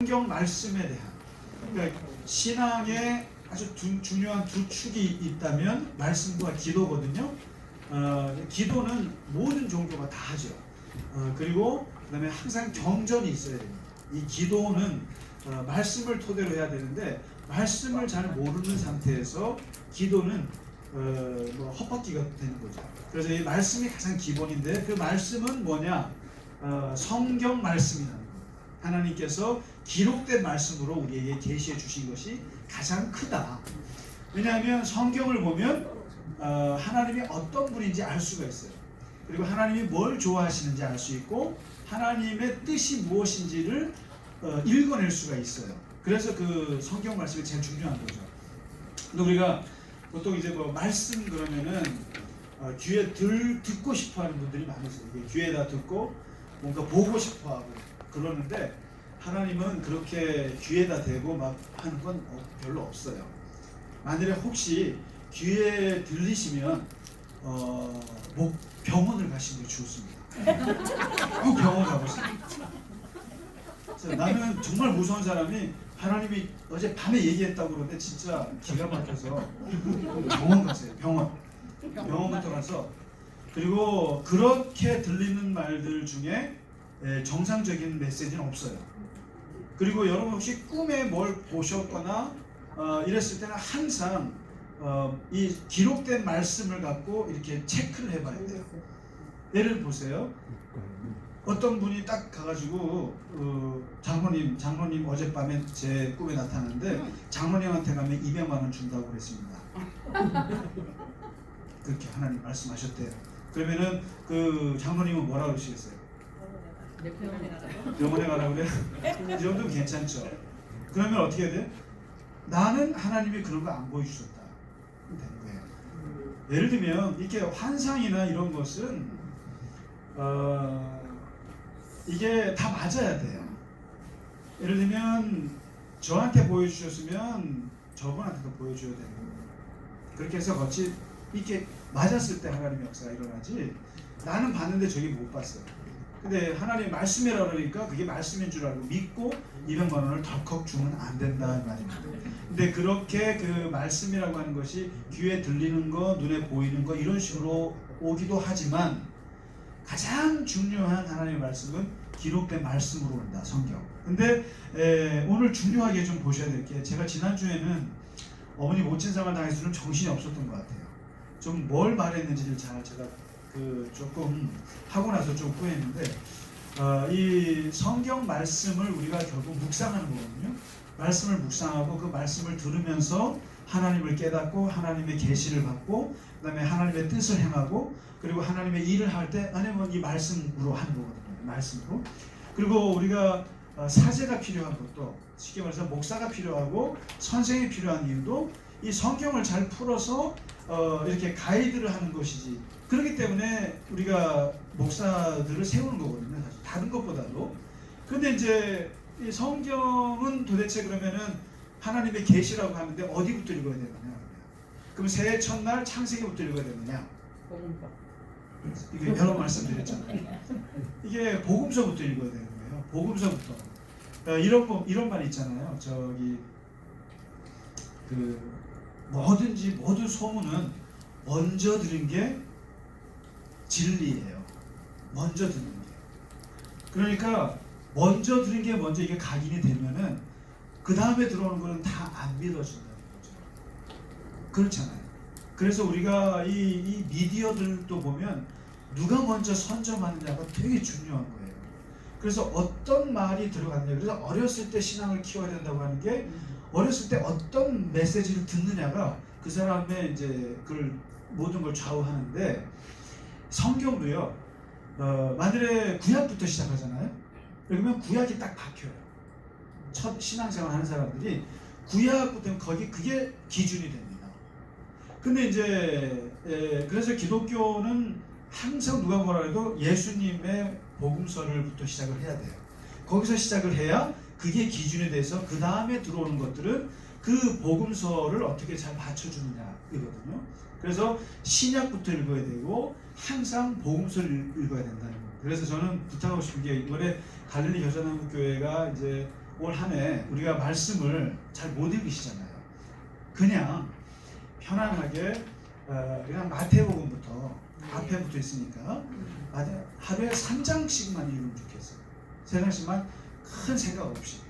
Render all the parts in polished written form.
성경 말씀에 대한, 그러니까 신앙에 아주 중요한 두 축이 있다면 말씀과 기도거든요. 기도는 모든 종교가 다 하죠. 그리고 그다음에 항상 경전이 있어야 됩니다. 이 기도는 말씀을 토대로 해야 되는데 말씀을 잘 모르는 상태에서 기도는 헛바퀴가 되는 거죠. 그래서 이 말씀이 가장 기본인데 그 말씀은 뭐냐? 성경 말씀이라는 거예요. 하나님께서 기록된 말씀으로 우리에게 계시해 주신 것이 가장 크다. 왜냐하면 성경을 보면 하나님이 어떤 분인지 알 수가 있어요. 그리고 하나님이 뭘 좋아하시는지 알 수 있고 하나님의 뜻이 무엇인지를 읽어낼 수가 있어요. 그래서 그 성경 말씀이 제일 중요한 거죠. 근데 우리가 보통 이제 말씀 그러면은 귀에 듣고 싶어하는 분들이 많으세요. 귀에다 듣고 뭔가 보고 싶어하고 그러는데 하나님은 그렇게 귀에다 대고 막 하는 건 별로 없어요. 만일에 혹시 귀에 들리시면 병원을 가시는 게 좋습니다. 꼭 병원 가보세요. 나는 정말 무서운 사람이 하나님이 어제 밤에 얘기했다고 그러는데 진짜 기가 막혀서 병원 가세요. 병원부터 가서 그리고 그렇게 들리는 말들 중에 정상적인 메시지는 없어요. 그리고 여러분 혹시 꿈에 뭘 보셨거나 이랬을 때는 항상 이 기록된 말씀을 갖고 이렇게 체크를 해봐야 돼요. 예를 보세요. 어떤 분이 딱 가가지고 장로님 어젯밤에 제 꿈에 나타났는데 장로님한테 가면 200만 원 준다고 그랬습니다. 그렇게 하나님 말씀하셨대요. 그러면은 그 장로님은 뭐라 그러시겠어요? 병원에 가라고 그래? 이 정도면 괜찮죠. 그러면 어떻게 해야 돼? 나는 하나님이 그런 거 안 보여주셨다. 되는 거예요. 예를 들면 이렇게 환상이나 이런 것은 이게 다 맞아야 돼요. 예를 들면 저한테 보여주셨으면 저분한테도 보여줘야 되는 거예요. 그렇게 해서 같이 이렇게 맞았을 때 하나님의 역사가 일어나지 나는 봤는데 저기 못 봤어요. 근데 하나님 말씀이라 그러니까 그게 말씀인 줄 알고 믿고 200만 원을 덜컥 주면 안 된다 이 말입니다. 근데 그렇게 그 말씀이라고 하는 것이 귀에 들리는 거, 눈에 보이는 거 이런 식으로 오기도 하지만 가장 중요한 하나님의 말씀은 기록된 말씀으로 온다, 성경. 근데 오늘 중요하게 좀 보셔야 될 게 제가 지난주에는 어머니 모친 상을 당해서 좀 정신이 없었던 것 같아요. 좀 뭘 말했는지를 제가 조금 하고 나서 좀 후회했는데 이 성경 말씀을 우리가 결국 묵상하는 거거든요. 말씀을 묵상하고 그 말씀을 들으면서 하나님을 깨닫고 하나님의 계시를 받고 그다음에 하나님의 뜻을 행하고 그리고 하나님의 일을 할 때 하나님은 이 말씀으로 하는 거거든요. 말씀으로. 그리고 우리가 사제가 필요한 것도 쉽게 말해서 목사가 필요하고 선생이 필요한 이유도 이 성경을 잘 풀어서 이렇게 가이드를 하는 것이지. 그렇기 때문에 우리가 목사들을 세우는 거거든요. 사실 다른 것보다도. 근데 이제 이 성경은 도대체 그러면은 하나님의 계시라고 하는데 어디부터 읽어야 되느냐? 그럼 새해 첫날 창세기부터 읽어야 되느냐? 복음서. 이게 여러 번 말씀드렸잖아요. 이게 복음서부터 읽어야 되는 거예요. 복음서부터. 이런 말 있잖아요. 모든 소문은 먼저 들은 게 진리예요. 먼저 듣는 게. 그러니까 먼저 들은 게 먼저 이게 각인이 되면은 그 다음에 들어오는 거는 다 안 믿어진다는 거죠. 그렇잖아요. 그래서 우리가 이 미디어들도 보면 누가 먼저 선점하느냐가 되게 중요한 거예요. 그래서 어떤 말이 들어갔냐. 그래서 어렸을 때 신앙을 키워야 된다고 하는 게 어렸을 때 어떤 메시지를 듣느냐가 그 사람의 이제 모든 걸 좌우하는데 성경도요. 만일에 구약부터 시작하잖아요. 그러면 구약이 딱 박혀요. 첫 신앙생활 하는 사람들이 구약부터 그게 기준이 됩니다. 근데 이제 그래서 기독교는 항상 누가 뭐라 해도 예수님의 복음서를부터 시작을 해야 돼요. 거기서 시작을 해야 그게 기준이 돼서 그 다음에 들어오는 것들은 그 복음서를 어떻게 잘 맞춰주느냐 이거든요. 그래서 신약부터 읽어야 되고 항상 복음서를 읽어야 된다는 거예요. 그래서 저는 부탁하고 싶은 게 이번에 갈릴리 겨자나무 교회가 이제 올 한 해 우리가 말씀을 잘 못 읽으시잖아요. 그냥 편안하게 그냥 마태복음부터 앞에 붙어 있으니까 하루에 3장씩만 읽으면 좋겠어요. 3장씩만 큰 생각 없이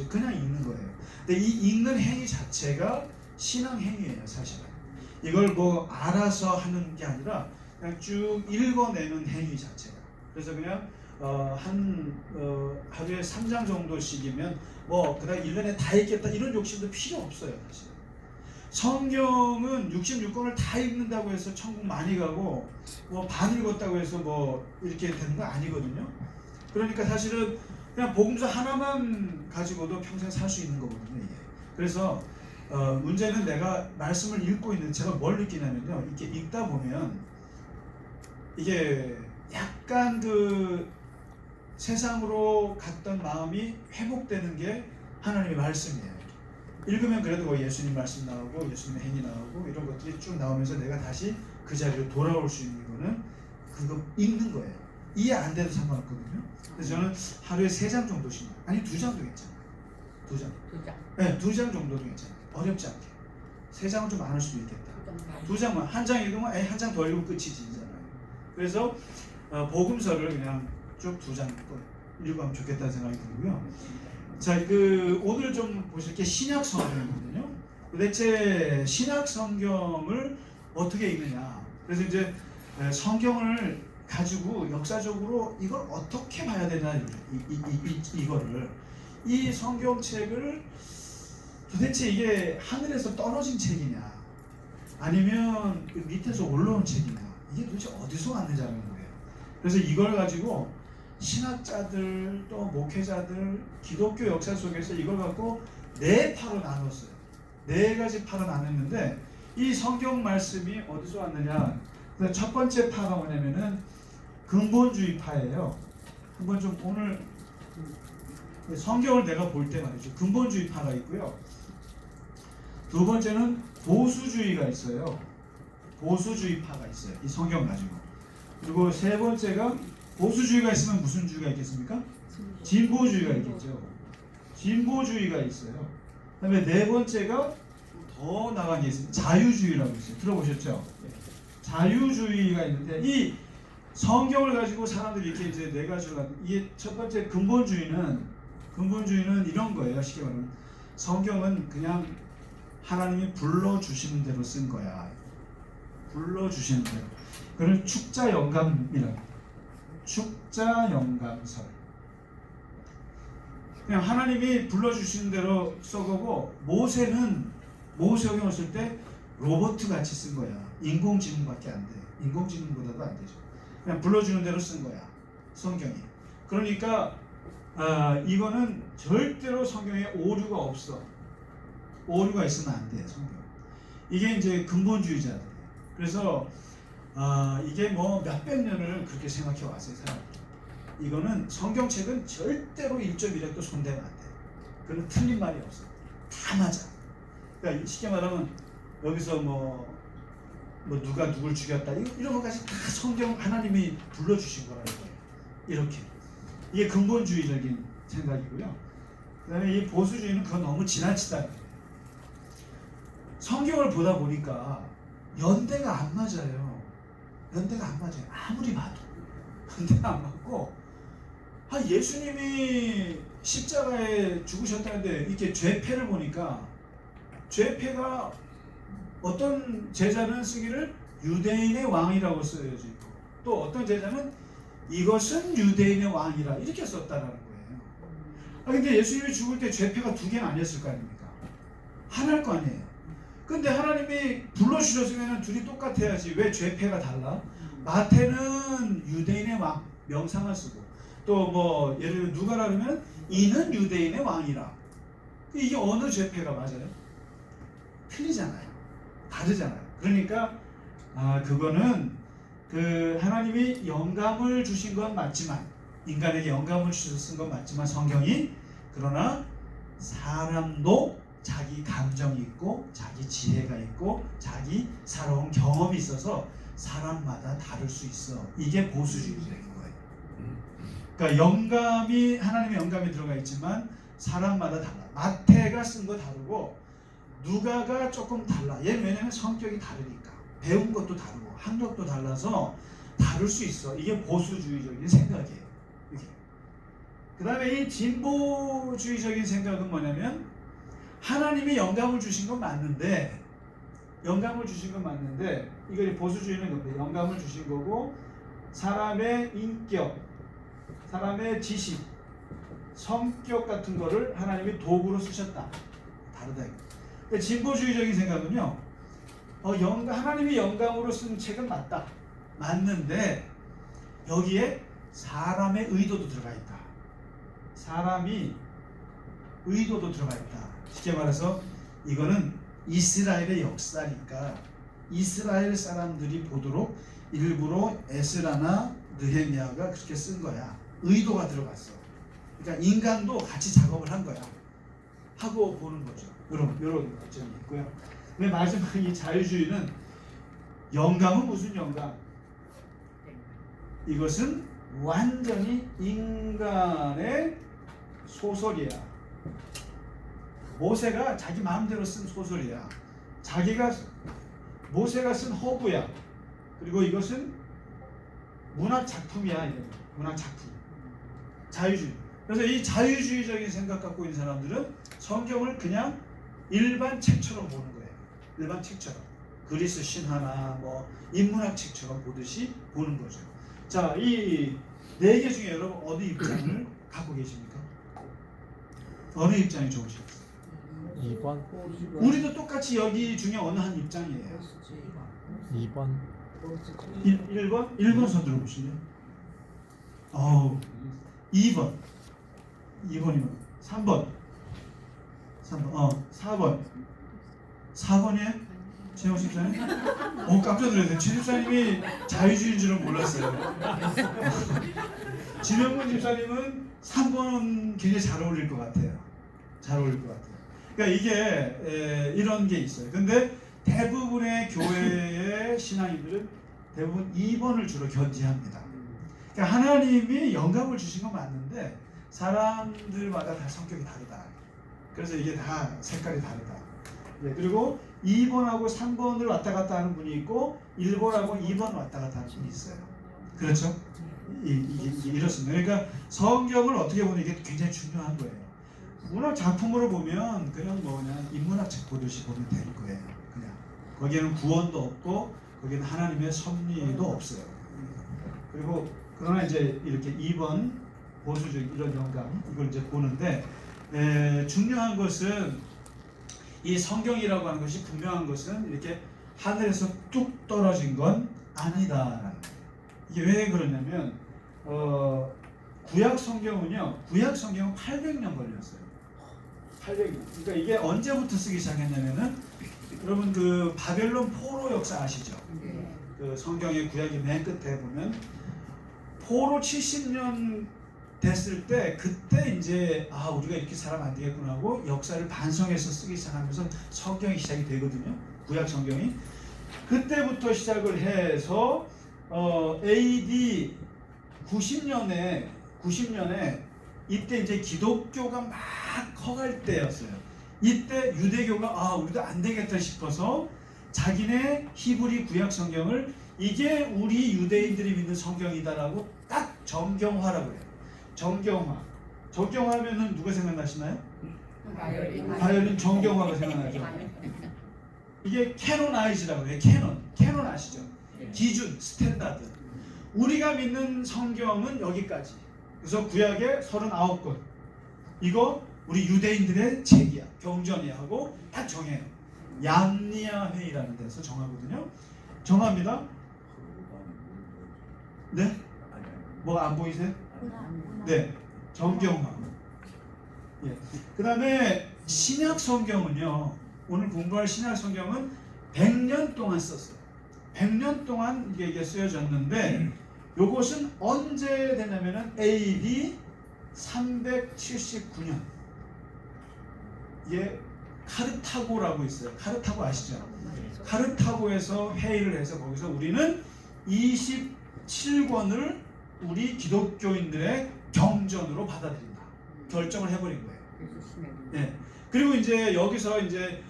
그냥 읽는 거예요. 근데 이 읽는 행위 자체가 신앙 행위예요, 사실은. 이걸 뭐 알아서 하는 게 아니라 그냥 쭉 읽어내는 행위 자체가. 그래서 그냥 하루에 3장 정도씩이면 뭐 그다음 1년에 다 읽겠다 이런 욕심도 필요 없어요, 사실. 성경은 66권을 다 읽는다고 해서 천국 많이 가고 뭐 반 읽었다고 해서 뭐 이렇게 되는 거 아니거든요. 그러니까 사실은 그냥 복음서 하나만 가지고도 평생 살 수 있는 거거든요, 이게. 그래서 문제는 내가 말씀을 읽고 있는데 제가 뭘 느끼냐면요, 이렇게 읽다 보면 이게 약간 그 세상으로 갔던 마음이 회복되는 게 하나님의 말씀이에요. 읽으면 그래도 뭐 예수님 말씀 나오고 예수님의 행위 나오고 이런 것들이 쭉 나오면서 내가 다시 그 자리로 돌아올 수 있는 거는 그거 읽는 거예요. 이해 안 돼도 상관없거든요. 그래서 저는 하루에 3장 정도씩, 아니 2장도 괜찮아요. 2장. 네, 2장 정도도 괜찮아요. 어렵지 않게. 3장은 좀 많을 수도 있겠다. 2장만, 한 장 읽으면 한 장 더 읽으면 끝이잖아요. 그래서 복음서를 그냥 쭉 2장 읽으면 좋겠다는 생각이 들고요. 자, 오늘 좀 보실 게 신약 성경이거든요. 도대체 신약 성경을 어떻게 읽느냐. 그래서 이제 성경을 가지고 역사적으로 이걸 어떻게 봐야 되나, 이거를. 이 성경책을 도대체 이게 하늘에서 떨어진 책이냐, 아니면 밑에서 올라온 책이냐, 이게 도대체 어디서 왔느냐는 거예요. 그래서 이걸 가지고 신학자들 또 목회자들 기독교 역사 속에서 이걸 갖고 4파로 나눴어요. 4가지 파로 나눴는데 이 성경 말씀이 어디서 왔느냐. 첫 번째 파가 뭐냐면은 근본주의 파예요. 한번 좀 오늘 성경을 내가 볼 때 말이죠, 근본주의 파가 있고요. 두 번째는 보수주의가 있어요. 보수주의 파가 있어요, 이 성경 가지고. 그리고 세 번째가, 보수주의가 있으면 무슨 주의가 있겠습니까? 진보주의가 있겠죠. 진보주의가 있어요. 그 다음에 네 번째가 더 나간 게 있습니다. 자유주의라고 있어요. 들어보셨죠? 자유주의가 있는데, 이 성경을 가지고 사람들이 이렇게 이제 4가지로, 이게 첫 번째 근본주의는 이런 거예요. 쉽게 말하면 성경은 그냥 하나님이 불러주시는 대로 쓴 거야. 불러주시는 대로. 그걸 축자영감이라고. 축자영감설. 그냥 하나님이 불러주시는 대로 써보고, 모세경을 쓸 때 로봇 같이 쓴 거야. 인공지능밖에 안 돼. 인공지능보다도 안 되죠. 그냥 불러주는 대로 쓴 거야, 성경이. 그러니까 이거는 절대로 성경에 오류가 없어. 오류가 있으면 안 돼, 성경. 이게 이제 근본주의자들. 그래서 이게 뭐 몇백 년을 그렇게 생각해 왔어요, 사람들이. 이거는 성경책은 절대로 1.1핵도 손대면 안 돼. 그건 틀린 말이 없어. 다 맞아. 그러니까 쉽게 말하면 여기서 뭐 누가 누굴 죽였다, 이런 것까지 다 성경 하나님이 불러주신 거라는 거예요. 이렇게. 이게 근본주의적인 생각이고요. 그 다음에 이 보수주의는 그거 너무 지나치다는 거예요. 성경을 보다 보니까 연대가 안 맞아요. 연대가 안 맞아요. 아무리 봐도 연대가 안 맞고, 예수님이 십자가에 죽으셨다는데 이렇게 죄패를 보니까, 죄패가 어떤 제자는 쓰기를 유대인의 왕이라고 쓰여져 있고, 또 어떤 제자는 이것은 유대인의 왕이라 이렇게 썼다라는 거예요. 근데 예수님이 죽을 때 죄패가 2개는 아니었을 거 아닙니까? 하나일 거 아니에요. 근데 하나님이 불러주셨으면 둘이 똑같아야지. 왜 죄패가 달라? 마태는 유대인의 왕 명상을 쓰고, 또 뭐 예를 들면 누가라 그러면 이는 유대인의 왕이라. 이게 어느 죄패가 맞아요? 틀리잖아요. 다르잖아요. 그러니까 그거는 하나님이 영감을 주신 건 맞지만, 인간에게 영감을 주셔서 쓴 건 맞지만, 성경이, 그러나 사람도 자기 감정이 있고 자기 지혜가 있고 자기 살아온 경험이 있어서 사람마다 다를 수 있어. 이게 보수주의적인 거예요. 그러니까 영감이 하나님의 영감이 들어가 있지만 사람마다 달라. 마태가 쓴 거 다르고 누가가 조금 달라. 얘는 왜냐면 성격이 다르니까 배운 것도 다르고 학력도 달라서 다를 수 있어. 이게 보수주의적인 생각이에요. 그 다음에 이 진보주의적인 생각은 뭐냐면 하나님이 영감을 주신 건 맞는데 이거 보수주의는 그런데 영감을 주신 거고 사람의 인격, 사람의 지식, 성격 같은 거를 하나님이 도구로 쓰셨다. 다르다. 그러니까 진보주의적인 생각은요. 하나님이 영감으로 쓴 책은 맞다. 맞는데 여기에 사람의 의도도 들어가 있다. 사람이 의도도 들어가 있다. 쉽게 말해서 이거는 이스라엘의 역사니까 이스라엘 사람들이 보도록 일부러 에스라나 느헤미야가 그렇게 쓴 거야. 의도가 들어갔어. 그러니까 인간도 같이 작업을 한 거야. 하고 보는 거죠. 이런 점이 있고요. 근데 마지막 이 자유주의는 영감은 무슨 영감? 이것은 완전히 인간의 소설이야. 모세가 자기 마음대로 쓴 소설이야. 모세가 쓴 허구야. 그리고 이것은 문학 작품이야. 문학 작품. 자유주의. 그래서 이 자유주의적인 생각 갖고 있는 사람들은 성경을 그냥 일반 책처럼 보는 거예요. 일반 책처럼. 그리스 신화나 뭐 인문학 책처럼 보듯이 보는 거죠. 자, 이 네 개 중에 여러분 어느 입장을 갖고 계십니까? 어느 입장이 좋으시겠어요? 2번. 우리도 똑같이 여기 중에 어느 한 입장이에요. 2번. 1번? 1번 손 들어보실래요? 2번. 2번이면 3번. 4번. 4번이에요? 최영 집사님? 깜짝 놀랐어요. 최 집사님이 자유주의인 줄은 몰랐어요. 진영문 집사님은 3번은 굉장히 잘 어울릴 것 같아요. 그러니까 이게 이런 게 있어요. 근데 대부분의 교회의 신앙인들은 대부분 2번을 주로 견지합니다. 그러니까 하나님이 영감을 주신 건 맞는데 사람들마다 다 성격이 다르다. 그래서 이게 다 색깔이 다르다. 그리고 2번하고 3번을 왔다 갔다 하는 분이 있고 1번하고 2번 왔다 갔다 하는 분이 있어요. 그렇죠? 이게 이렇습니다. 그러니까 성경을 어떻게 보면 이게 굉장히 중요한 거예요. 문학 작품으로 보면 그냥 인문학 책 보듯이 보면 될 거예요. 그냥 거기에는 구원도 없고 거기에는 하나님의 섭리도 없어요. 그리고 그러나 이제 이렇게 2번 보수적 이런 영감 이걸 이제 보는데 중요한 것은 이 성경이라고 하는 것이 분명한 것은 이렇게 하늘에서 뚝 떨어진 건 아니다라는 거예요. 이게 왜 그러냐면 구약 성경은 800년 걸렸어요. 800년. 그러니까 이게 언제부터 쓰기 시작했냐면은 여러분 그 바벨론 포로 역사 아시죠? 그 성경의 구약의 맨 끝에 보면 포로 70년 됐을 때 그때 이제 우리가 이렇게 살아면 안 되겠구나 하고 역사를 반성해서 쓰기 시작하면서 성경이 시작이 되거든요. 구약 성경이 그때부터 시작을 해서 AD 90년에 이때 이제 기독교가 막 커갈 때였어요. 이때 유대교가 우리도 안 되겠다 싶어서 자기네 히브리 구약 성경을 이게 우리 유대인들이 믿는 성경이다라고 딱 정경화라고 해요. 정경화하면은 누가 생각나시나요? 바이올린 정경화가 생각나죠. 이게 캐노나이즈라고 해요. 캐논 아시죠? 기준, 스탠다드. 우리가 믿는 성경은 여기까지. 그래서 구약의 39권. 이거 우리 유대인들의 책이야. 경전이야 하고 딱 정해요. 얀니아 회의라는 데서 정하거든요. 정합니다. 네? 뭐가 안 보이세요? 네, 정경화. 그 다음에 신약 성경은요. 오늘 공부할 신약 성경은 100년 동안 썼어요. 100년 동안 이게 쓰여졌는데 요것은 언제 되냐면은 AD 379년. 이게 카르타고라고 있어요. 카르타고 아시죠? 카르타고에서 회의를 해서 거기서 우리는 27권을 우리 기독교인들의 경전으로 받아들인다. 결정을 해버린 거예요. 그래서 신학이. 네. 그리고 이제 여기서 이제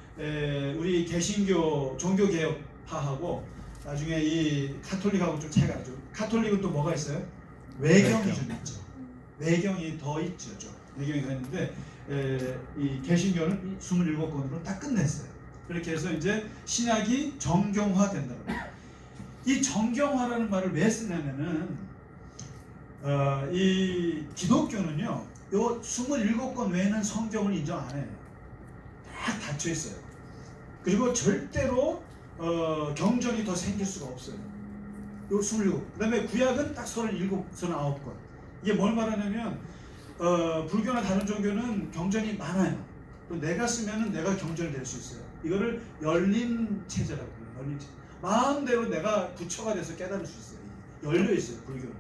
우리 개신교 종교개혁파하고 나중에 이 카톨릭하고 좀 차이가 나죠. 카톨릭은 또 뭐가 있어요? 외경이 좀 있죠. 외경이 더 있죠. 좀. 외경이 더 있는데 이 개신교는 27권으로 딱 끝냈어요. 그렇게 해서 이제 신약이 정경화된다고. 이 정경화라는 말을 왜 쓰냐면은 이 기독교는요, 요 27권 외에는 성경을 인정 안 해요. 딱 닫혀 있어요. 그리고 절대로 경전이 더 생길 수가 없어요. 요 27. 그다음에 구약은 딱 37, 39권. 이게 뭘 말하냐면 불교나 다른 종교는 경전이 많아요. 또 내가 쓰면은 내가 경전이 될 수 있어요. 이거를 열린 체제라고 해요. 열린 체제. 마음대로 내가 부처가 돼서 깨달을 수 있어요. 열려 있어요, 불교는.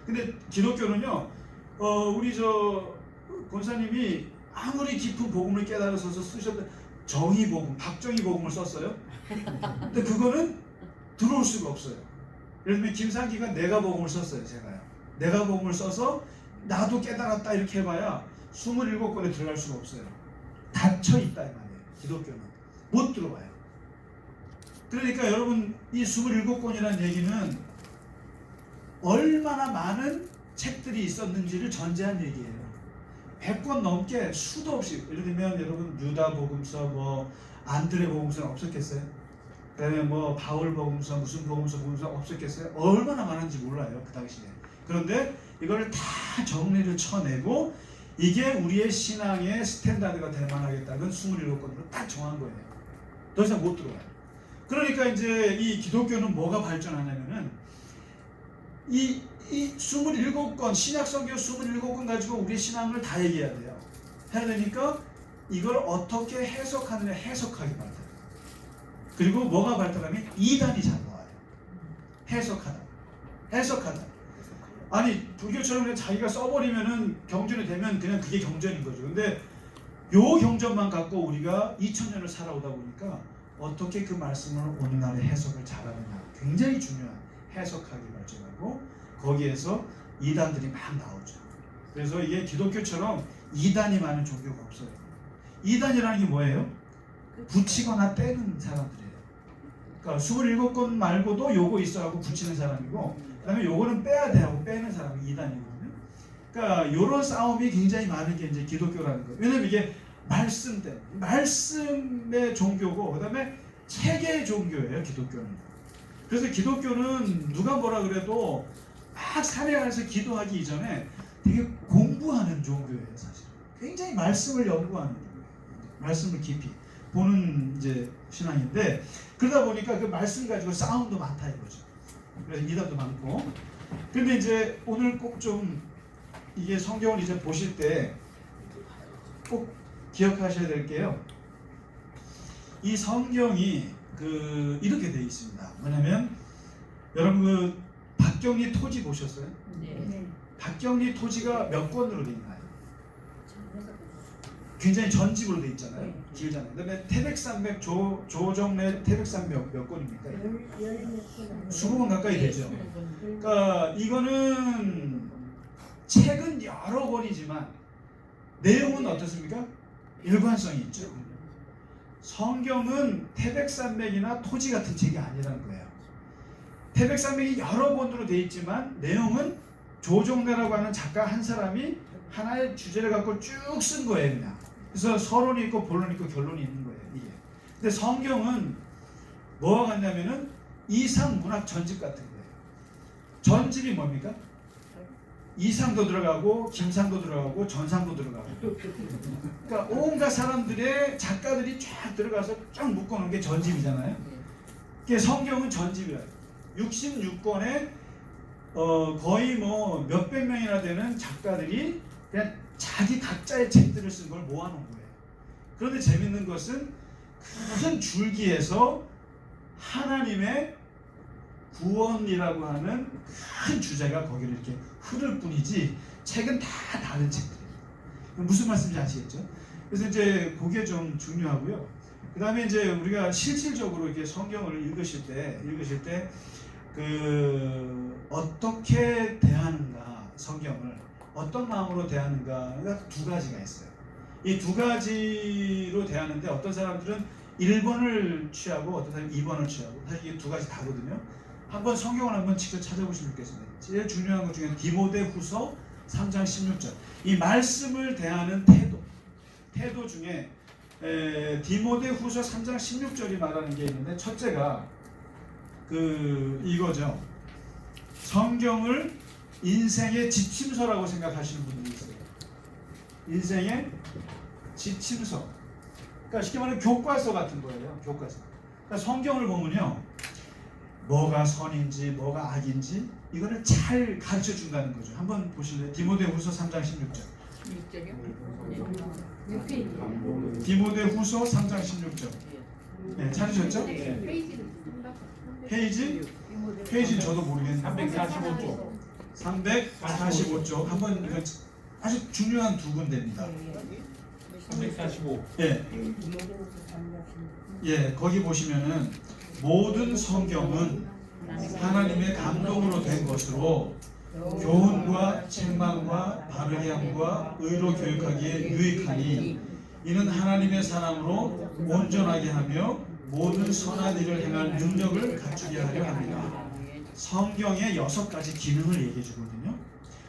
근데 기독교는요, 우리 저 권사님이 아무리 깊은 복음을 깨달아서 쓰셨던 정의복음, 박정희복음을 썼어요. 근데 그거는 들어올 수가 없어요. 예를 들면 김상기가 내가복음을 썼어요. 제가요. 내가복음을 써서 나도 깨달았다 이렇게 해봐야 27권에 들어갈 수가 없어요. 닫혀 있다 이 말이에요. 기독교는 못 들어와요. 그러니까 여러분 이 27권이라는 얘기는 얼마나 많은 책들이 있었는지를 전제한 얘기예요. 100권 넘게 수도 없이. 예를 들면 여러분 유다복음서, 뭐 안드레복음서 없었겠어요? 그다음에 뭐 바울복음서, 무슨 복음서 없었겠어요? 얼마나 많은지 몰라요 그 당시에. 그런데 이걸 다 정리를 쳐내고 이게 우리의 신앙의 스탠다드가 될 만하겠다는 27권으로 딱 정한 거예요. 더 이상 못 들어와요. 그러니까 이제 이 기독교는 뭐가 발전하냐면은 이 27권, 신약성경 27권 가지고 우리 신앙을 다 얘기해야 돼요. 해야 되니까 이걸 어떻게 해석하느냐, 해석하기 발달. 그리고 뭐가 발달하면 이단이 잘 나와요. 해석하다. 아니 불교처럼 그냥 자기가 써버리면은 경전이 되면 그냥 그게 경전인 거죠. 근데 요 경전만 갖고 우리가 2000년을 살아오다 보니까 어떻게 그 말씀을 오늘날의 해석을 잘하느냐, 굉장히 중요한 해석하기 발전하고 거기에서 이단들이 막 나오죠. 그래서 이게 기독교처럼 이단이 많은 종교가 없어요. 이단이라는 게 뭐예요? 붙이거나 떼는 사람들이에요. 그러니까 27권 말고도 요거 있어 하고 붙이는 사람이고, 그 다음에 요거는 빼야 돼 하고 빼는 사람이 이단이거든요. 그러니까 요런 싸움이 굉장히 많은 게 이제 기독교라는 거예요. 왜냐면 이게 말씀의 종교고, 그 다음에 체계의 종교예요, 기독교는. 그래서 기독교는 누가 뭐라 그래도 막 산에 가서 기도하기 이전에 되게 공부하는 종교예요, 사실. 굉장히 말씀을 연구하는 종교예요. 말씀을 깊이 보는 이제 신앙인데, 그러다 보니까 그 말씀 가지고 싸움도 많다 이거죠. 그래서 이단도 많고. 근데 이제 오늘 꼭 좀 이게 성경을 이제 보실 때 꼭 기억하셔야 될 게요. 이 성경이 이렇게 되어 있습니다. 뭐냐면 여러분 그 박경리 토지 보셨어요? 네. 박경리 토지가 몇 권으로 되어 있나요? 굉장히 전집으로 되어 있잖아요. 네. 길잖아요. 그다음에 태백산맥 조정래 태백산맥 몇 권입니까? 20권 가까이 되죠. 그러니까 이거는 책은 여러 권이지만 내용은 어떻습니까? 일관성이 있죠. 성경은 태백산맥이나 토지 같은 책이 아니라는 거예요. 태백산맥이 여러 권으로 되어 있지만 내용은 조정래라고 하는 작가 한 사람이 하나의 주제를 갖고 쭉 쓴 거예요, 그냥. 그래서 서론이 있고 본론이 있고 결론이 있는 거예요, 이게. 근데 성경은 뭐와 같냐면은 이상 문학 전집 같은 거예요. 전집이 뭡니까? 이상도 들어가고 김상도 들어가고 전상도 들어가고. 그러니까 온갖 사람들의 작가들이 쫙 들어가서 쫙 묶어놓은 게 전집이잖아요. 그게 성경은 전집이라. 66권에 거의 뭐 몇백 명이나 되는 작가들이 그냥 자기 각자의 책들을 쓴 걸 모아놓은 거예요. 그런데 재밌는 것은 큰 줄기에서 하나님의 구원이라고 하는 큰 주제가 거기를 이렇게 흐를 뿐이지 책은 다 다른 책들이에요. 무슨 말씀인지 아시겠죠? 그래서 이제 그게 좀 중요하고요. 그 다음에 이제 우리가 실질적으로 이렇게 성경을 읽으실 때 어떻게 대하는가 성경을 어떤 마음으로 대하는가가 두 가지가 있어요. 이 두 가지로 대하는데 어떤 사람들은 1번을 취하고 어떤 사람은 2번을 취하고 사실 이게 두 가지 다거든요. 한번 성경을 한번 직접 찾아보시면 좋겠습니다. 제일 중요한 것 중에 디모데후서 3장 16절 이 말씀을 대하는 태도 중에 디모데후서 3장 16절이 말하는 게 있는데 첫째가 이거죠. 성경을 인생의 지침서라고 생각하시는 분들이 있어요. 인생의 지침서. 그러니까 쉽게 말하면 교과서 같은 거예요. 교과서. 그러니까 성경을 보면요, 뭐가 선인지 뭐가 악인지 이거를 잘 가르쳐 준다는 거죠. 한번 보실래요? 디모데후서 3장 16절. 디모데후서 3장 16절. 네, 찾으셨죠? 페이지 저도 모르겠는데 345쪽. 345쪽. 한번 이거 아주 중요한 두 군데입니다. 345. 예. 예, 거기 보시면은 모든 성경은 하나님의 감동으로 된 것으로 교훈과 책망과 바르게 함과 의로 교육하기에 유익하니 이는 하나님의 사람으로 온전하게 하며 모든 선한 일을 행할 능력을 갖추게 하려 합니다. 성경의 6가지 기능을 얘기해 주거든요.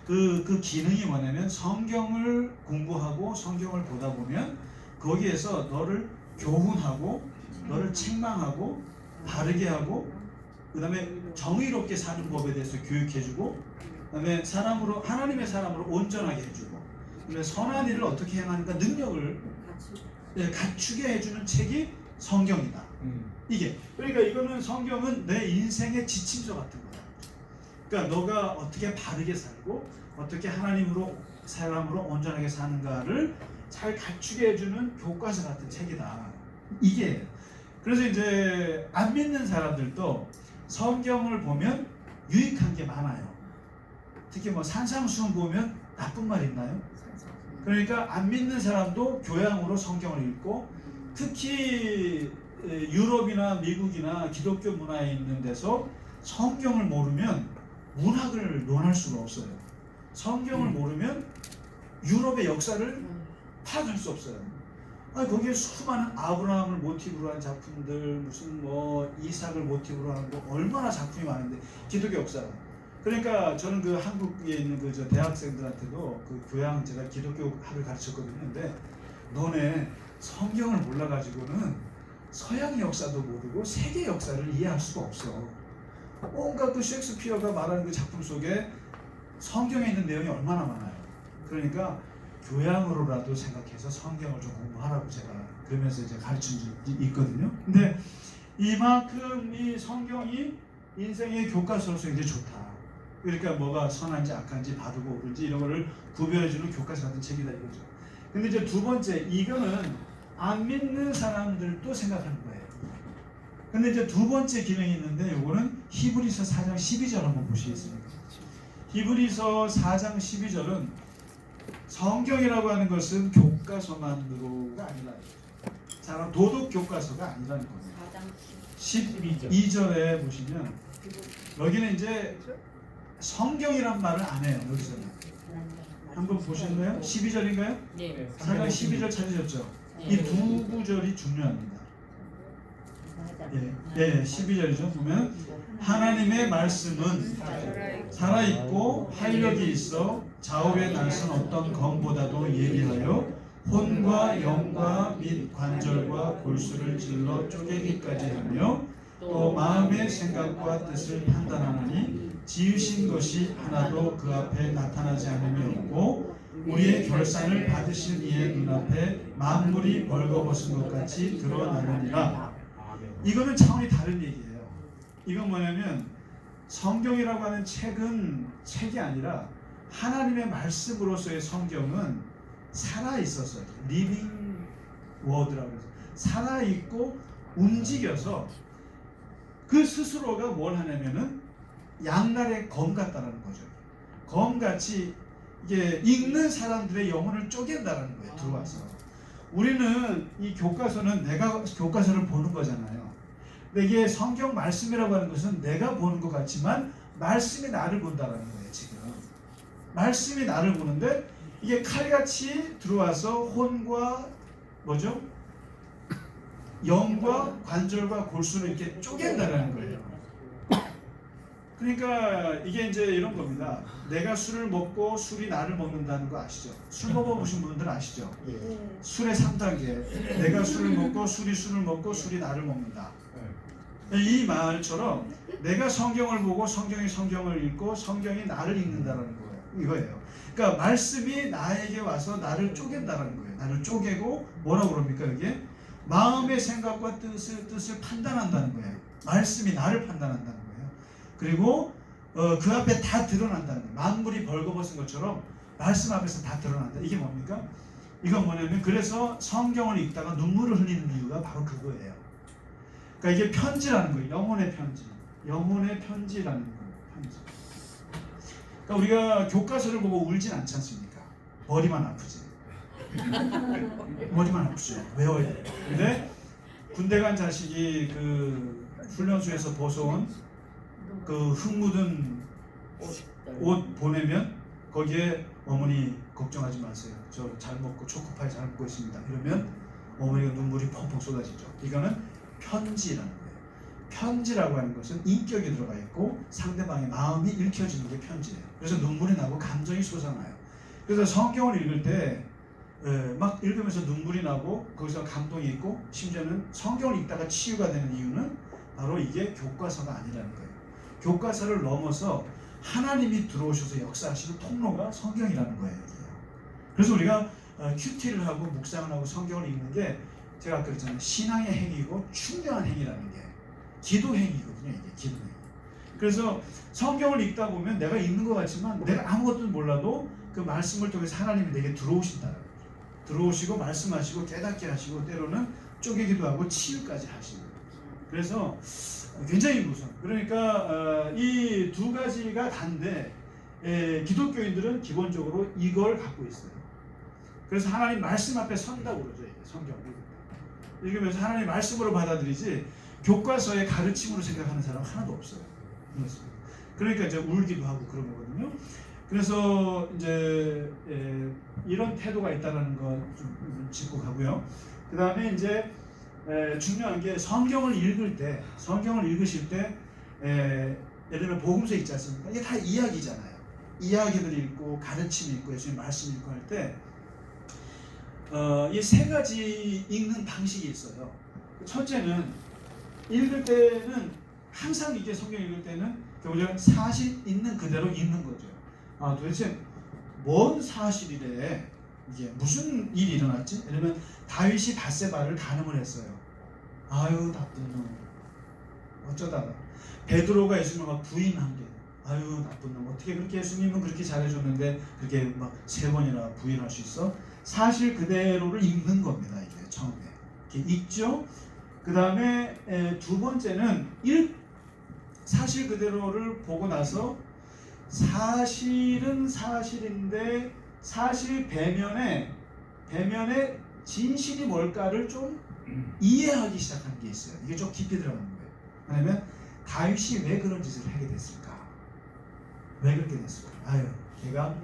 그 기능이 뭐냐면 성경을 공부하고 성경을 보다 보면 거기에서 너를 교훈하고 너를 책망하고 바르게 하고 그 다음에 정의롭게 사는 법에 대해서 교육해주고 그 다음에 하나님의 사람으로 온전하게 해주고 그다음에 선한 일을 어떻게 행하는가 능력을 갖추게 해주는 책이 성경이다. 이게 그러니까 이거는 성경은 내 인생의 지침서 같은 거야. 그러니까 너가 어떻게 바르게 살고 어떻게 하나님으로 사람으로 온전하게 사는가를 잘 갖추게 해주는 교과서 같은 책이다. 이게 그래서 이제 안 믿는 사람들도 성경을 보면 유익한 게 많아요. 특히 뭐 산상수훈 보면 나쁜 말 있나요? 그러니까 안 믿는 사람도 교양으로 성경을 읽고 특히 유럽이나 미국이나 기독교 문화에 있는 데서 성경을 모르면 문학을 논할 수가 없어요. 성경을 모르면 유럽의 역사를 파악할 수 없어요. 거기에 수많은 아브라함을 모티브로 한 작품들, 무슨 뭐 이삭을 모티브로 하는 거 얼마나 작품이 많은데 기독교 역사가. 그러니까 저는 그 한국에 있는 저 대학생들한테도 그 교양 제가 기독교학을 가르쳤거든요. 근데 너네 성경을 몰라가지고는 서양 역사도 모르고 세계 역사를 이해할 수가 없어. 온갖 그 셰익스피어가 말하는 그 작품 속에 성경에 있는 내용이 얼마나 많아요. 그러니까 교양으로라도 생각해서 성경을 좀 공부하라고 제가 그러면서 이제 가르친 적이 있거든요. 근데 이만큼 이 성경이 인생의 교과서로서 이제 좋다. 그러니까 뭐가 선한지 악한지 바르고 옳은지 이런 거를 구별해주는 교과서 같은 책이다 이거죠. 근데 이제 두 번째 이거는 안 믿는 사람들도 생각하는 거예요. 근데 이제 두 번째 기능이 있는데 이거는 히브리서 4장 12절 한번 보시겠습니까? 히브리서 4장 12절은 성경이라고 하는 것은 교과서만으로가 아니라 도덕 교과서가 아니라는 겁니다. 12절에 보시면 여기는 이제 성경이란 말을 안 해요. 여기서는 한번 보실래요? 12절인가요? 네. 4장 12절 찾으셨죠? 이 두 구절이 중요합니다. 예, 12절이죠. 보면 하나님의 말씀은 살아있고 활력이 있어 좌우의 날선 어떤 검보다도 예리하여 혼과 영과 및 관절과 골수를 찔러 쪼개기까지 하며 또 마음의 생각과 뜻을 판단하느니 지으신 것이 하나도 그 앞에 나타나지 않음이 없고 우리의 결산을 받으신 이의 눈앞에 만물이 벌거벗은 것 같이 드러나느니라. 이거는 차원이 다른 얘기예요. 이건 뭐냐면 성경이라고 하는 책은 책이 아니라 하나님의 말씀으로서의 성경은 살아있어서 리빙 워드라고 해서 살아있고 움직여서 그 스스로가 뭘 하냐면은 양날의 검 같다라는 거죠. 검같이 이게 읽는 사람들의 영혼을 쪼갠다라는 거예요. 들어와서 우리는 이 교과서는 내가 교과서를 보는 거잖아요. 근데 이게 성경 말씀이라고 하는 것은 내가 보는 것 같지만 말씀이 나를 본다라는 거예요. 지금 말씀이 나를 보는데 이게 칼같이 들어와서 혼과 뭐죠? 영과 관절과 골수를 이렇게 쪼갠다라는 거예요. 그러니까 이게 이제 이런 겁니다. 내가 술을 먹고 술이 나를 먹는다는 거 아시죠? 술 먹어보신 분들 아시죠? 술의 3단계. 내가 술을 먹고 술이 술을 먹고 술이 나를 먹는다. 이 말처럼 내가 성경을 보고 성경이 성경을 읽고 성경이 나를 읽는다라는 거예요. 이거예요. 그러니까 말씀이 나에게 와서 나를 쪼갠다라는 거예요. 나를 쪼개고 뭐라고 그럽니까 이게? 마음의 생각과 뜻을 판단한다는 거예요. 말씀이 나를 판단한다는 거예요. 그리고 그 앞에 다 드러난다는 거예요. 만물이 벌거벗은 것처럼 말씀 앞에서 다 드러난다. 이게 뭡니까? 이건 뭐냐면 그래서 성경을 읽다가 눈물을 흘리는 이유가 바로 그거예요. 그러니까 이게 편지라는 거예요. 영혼의 편지. 영혼의 편지라는 거예요. 편지. 그러니까 우리가 교과서를 보고 울진 않지 않습니까? 머리만 아프지. 머리만 아프죠. 외워야 돼요. 근데 군대 간 자식이 그 훈련소에서 벗어온 그 흙 묻은 옷 보내면 거기에 어머니 걱정하지 마세요. 저 잘 먹고 초코파이 잘 먹고 있습니다. 이러면 어머니가 눈물이 펑펑 쏟아지죠. 이거는 편지라는 거예요. 편지라고 하는 것은 인격이 들어가 있고 상대방의 마음이 읽혀지는 게 편지예요. 그래서 눈물이 나고 감정이 솟아나요. 그래서 성경을 읽을 때 막 읽으면서 눈물이 나고 거기서 감동이 있고 심지어는 성경을 읽다가 치유가 되는 이유는 바로 이게 교과서가 아니라는 거예요. 교과서를 넘어서 하나님이 들어오셔서 역사하시는 통로가 성경이라는 거예요. 그래서 우리가 큐티를 하고 묵상을 하고 성경을 읽는 게 제가 아까 그랬잖아요. 신앙의 행위고 중요한 행위라는 게 기도 행위거든요. 이게 기도 행위. 그래서 성경을 읽다 보면 내가 읽는 것 같지만 내가 아무것도 몰라도 그 말씀을 통해서 하나님이 내게 들어오신다는 거죠. 들어오시고 말씀하시고 깨닫게 하시고 때로는 쪼개기도 하고 치유까지 하시는 거예요. 그래서 굉장히 무서워요. 그러니까 이 두 가지가 단데 기독교인들은 기본적으로 이걸 갖고 있어요. 그래서 하나님 말씀 앞에 선다고 그러죠. 성경 읽으면서 하나님 말씀으로 받아들이지 교과서의 가르침으로 생각하는 사람 하나도 없어요. 그러니까 이제 울기도 하고 그런 거거든요. 그래서 이제 이런 태도가 있다는 거 좀 짚고 가고요. 그 다음에 이제 중요한 게 성경을 읽을 때, 성경을 읽으실 때 예를 들면 복음서 있지 않습니까? 이게 다 이야기잖아요. 이야기들 읽고 가르침 읽고 예수님 말씀 읽고 할 때 이 세 가지 읽는 방식이 있어요. 첫째는 읽을 때는 항상 이게 성경 읽을 때는 결국은 사실 있는 그대로 읽는 거죠. 아 도대체 뭔 사실이래? 이게 무슨 일이 일어났지? 예를 들면 다윗이 밧세바를 간음을 했어요. 아유 나쁜 놈. 어쩌다가 베드로가 예수님을 막 부인한 게 아유 나쁜 놈. 어떻게 그렇게 예수님은 그렇게 잘해줬는데 그렇게 막 3번이나 부인할 수 있어? 사실 그대로를 읽는 겁니다. 이게 처음에 이렇게 읽죠. 그 다음에 두 번째는 사실 그대로를 보고 나서 사실은 사실인데 사실 배면에 진실이 뭘까를 좀 이해하기 시작하는 게 있어요. 이게 좀 깊이 들어가는 거예요. 왜냐면 다윗이 왜 그런 짓을 하게 됐을까? 왜 그렇게 됐을까? 아유, 걔가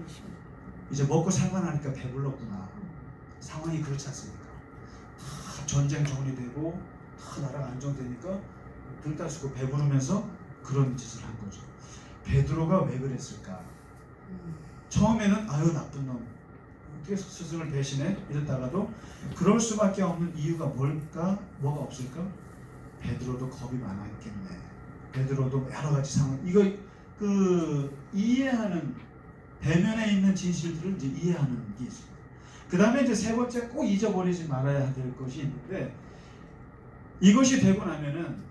이제 먹고 살만하니까 배불렀구나. 상황이 그렇지 않습니까? 다 전쟁 정리 되고 다 나라가 안정되니까 등 따시고 배부르면서 그런 짓을 한 거죠. 베드로가 왜 그랬을까? 처음에는 아유 나쁜 놈 어떻게 스승을 배신해? 이랬다가도 그럴 수밖에 없는 이유가 뭘까? 뭐가 없을까? 베드로도 겁이 많았겠네. 베드로도 여러 가지 상황 이거 이해하는 대면에 있는 진실들을 이제 이해하는 게 있습니다. 그 다음에 이제 세 번째 꼭 잊어버리지 말아야 될 것이 있는데 이것이 되고 나면은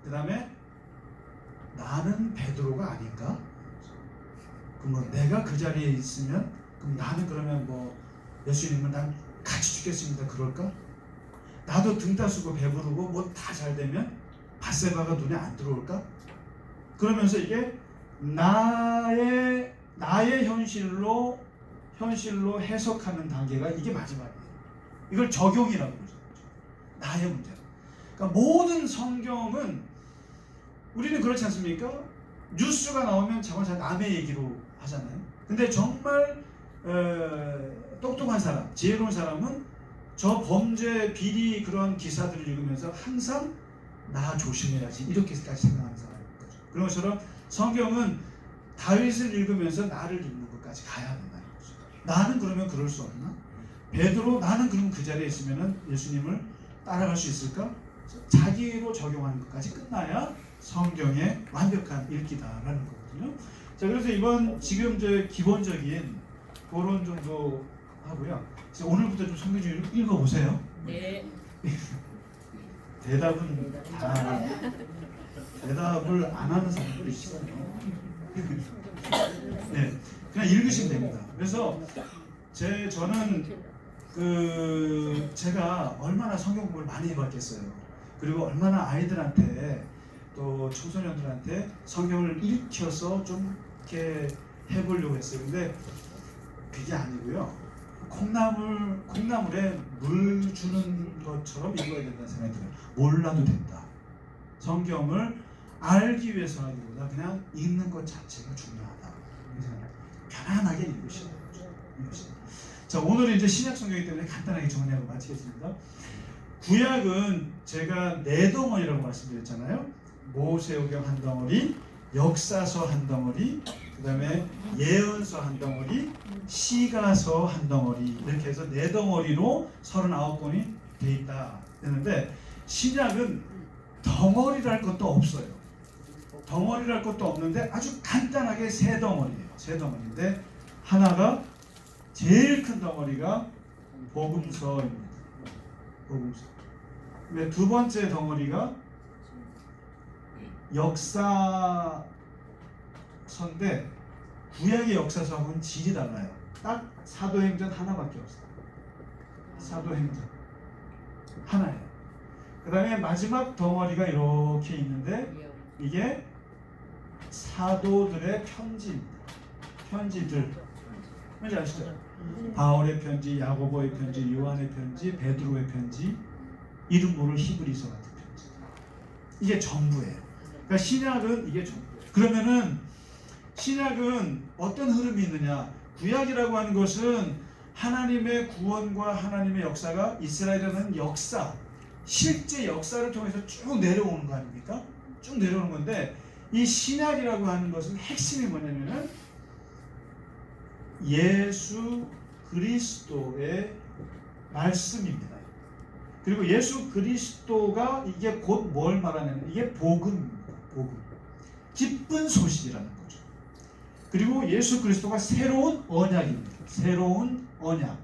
그 다음에 나는 베드로가 아닌가? 그럼 뭐 내가 그 자리에 있으면 그럼 나는 그러면 뭐 예수님은 난 같이 죽겠습니다 그럴까? 나도 등 따스고 배부르고 뭐 다 잘 되면 밧세바가 눈에 안 들어올까? 그러면서 이게 나의 현실로 해석하는 단계가 이게 마지막이에요. 이걸 적용이라고 그러죠. 나의 문제. 그러니까 모든 성경은 우리는 그렇지 않습니까? 뉴스가 나오면 자동차 남의 얘기로 하잖아요. 근데 정말 똑똑한 사람, 지혜로운 사람은 저 범죄, 비리 그런 기사들을 읽으면서 항상 나 조심해야지 이렇게까지 생각하는 사람인 거죠. 그런 것처럼 성경은 다윗을 읽으면서 나를 읽는 것까지 가야 된다는 거죠. 나는 그러면 그럴 수 없나? 베드로 나는 그럼 그 자리에 있으면 예수님을 따라갈 수 있을까? 자기로 적용하는 것까지 끝나야 성경의 완벽한 읽기다라는 거거든요. 자, 그래서 이번 지금 저 기본적인 그런 정도 하고요. 오늘부터 좀 성경 좀 읽어보세요. 네. 대답은 다 대답을 안 하는 사람들이 있어요. 네, 그냥 읽으시면 됩니다. 그래서 저는 제가 얼마나 성경 공부를 많이 해봤겠어요. 그리고 얼마나 아이들한테 또 청소년들한테 성경을 읽혀서 좀 이렇게 해보려고 했어요. 근데 그게 아니고요. 콩나물에 물 주는 것처럼 읽어야 된다는 생각이 들어요. 몰라도 된다. 성경을 알기 위해서 하기보다 그냥 읽는 것 자체가 중요하다. 편안하게 읽으시는 거죠. 자, 오늘은 이제 신약 성경이기 때문에 간단하게 정리하고 마치겠습니다. 구약은 제가 네 덩어리라고 말씀드렸잖아요. 모세오경 한 덩어리, 역사서 한 덩어리, 그 다음에 예언서 한 덩어리, 시가서 한 덩어리, 이렇게 해서 네 덩어리로 39권이 돼 있다 했는데, 신약은 덩어리랄 것도 없어요. 덩어리랄 것도 없는데 아주 간단하게 세 덩어리예요. 세 덩어리인데 하나가 제일 큰 덩어리가 복음서입니다. 복음서. 근데 두 번째 덩어리가 역사서인데 구약의 역사서하고는 질이 달라요. 딱 사도행전 하나밖에 없어요. 사도행전 하나예요. 그 다음에 마지막 덩어리가 이렇게 있는데 이게 사도들의 편지입니다. 편지들 뭔지 아시죠? 바울의 편지, 야고보의 편지, 요한의 편지, 베드로의 편지, 이름 모를 히브리서 같은 편지. 이게 전부예요. 그러니까 신약은 이게 전부예요. 그러면은 신약은 어떤 흐름이 있느냐? 구약이라고 하는 것은 하나님의 구원과 하나님의 역사가 이스라엘이라는 역사, 실제 역사를 통해서 쭉 내려오는 거 아닙니까? 쭉 내려오는 건데, 이 신약이라고 하는 것은 핵심이 뭐냐면은 예수 그리스도의 말씀입니다. 그리고 예수 그리스도가 이게 곧 뭘 말하냐면 이게 복음입니다. 복음. 기쁜 소식이라는 거죠. 그리고 예수 그리스도가 새로운 언약입니다. 새로운 언약.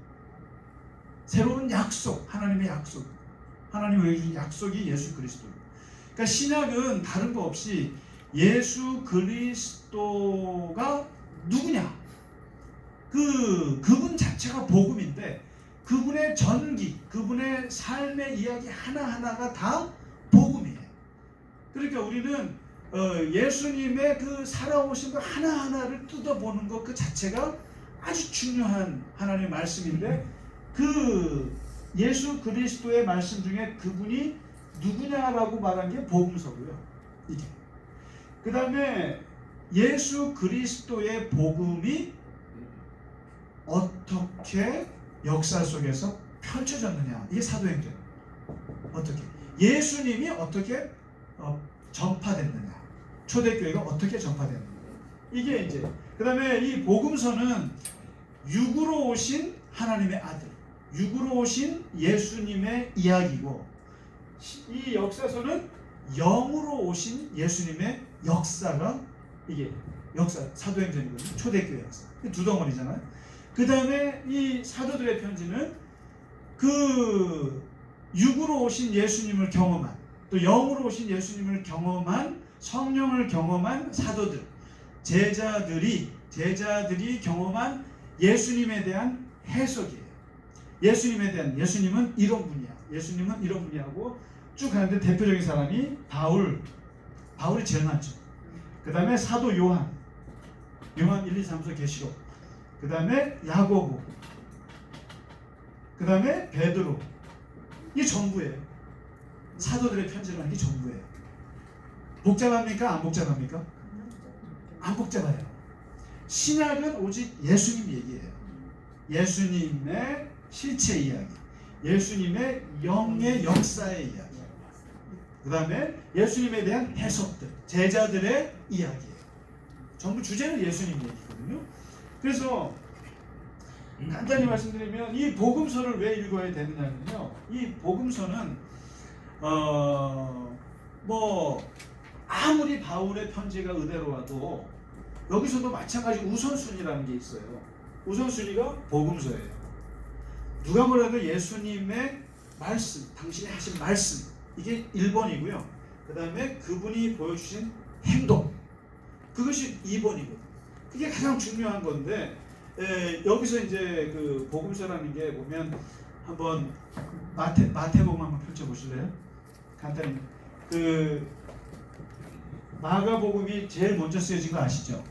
새로운 약속. 하나님의 약속. 하나님의 주신 약속이 예수 그리스도입니다. 그러니까 신약은 다른 거 없이 예수 그리스도가 누구냐? 그분 자체가 복음인데 그분의 전기, 그분의 삶의 이야기 하나하나가 다 복음이에요. 그러니까 우리는 예수님의 그 살아오신 것 하나하나를 뜯어보는 것 그 자체가 아주 중요한 하나님의 말씀인데, 그 예수 그리스도의 말씀 중에 그분이 누구냐라고 말한 게 복음서고요. 이게. 그 다음에 예수 그리스도의 복음이 어떻게 역사 속에서 펼쳐졌느냐, 이게 사도행전. 어떻게 예수님이 어떻게 전파됐느냐, 초대교회가 어떻게 전파됐느냐, 이게 이제. 그 다음에 이 복음서는 육으로 오신 하나님의 아들, 육으로 오신 예수님의 이야기고, 이 역사서는 영으로 오신 예수님의 역사가 이게 역사, 사도행전이거든요. 초대교회 역사. 두 덩어리잖아요. 그 다음에 이 사도들의 편지는 그 육으로 오신 예수님을 경험한, 또 영으로 오신 예수님을 경험한, 성령을 경험한 사도들, 제자들이 경험한 예수님에 대한 해석이에요. 예수님에 대한, 예수님은 이런 분이야, 예수님은 이런 분이하고 쭉 가는데 대표적인 사람이 바울이 제일 많죠. 그 다음에 사도 요한 1, 2, 3서 계시록, 그 다음에 야고보, 그 다음에 베드로. 이게 전부예요. 사도들의 편지라는 게 전부예요. 복잡합니까? 안 복잡합니까? 안 복잡해요. 신약은 오직 예수님 얘기예요. 예수님의 실체 이야기, 예수님의 영의 역사의 이야기, 그 다음에 예수님에 대한 해석들, 제자들의 이야기예요. 전부 주제는 예수님 얘기거든요. 그래서 간단히 말씀드리면 이 복음서를 왜 읽어야 되느냐면요, 이 복음서는 뭐 아무리 바울의 편지가 의대로와도 여기서도 마찬가지 우선순위라는 게 있어요. 우선순위가 복음서예요. 누가 뭐라도 예수님의 말씀, 당신이 하신 말씀, 이게 1번이고요. 그 다음에 그분이 보여주신 행동, 그것이 2번이거든요. 그게 가장 중요한 건데, 여기서 이제 그 복음서라는 게 보면 한번 마태복음 한번 펼쳐 보실래요? 간단히 그 마가복음이 제일 먼저 쓰여진 거 아시죠?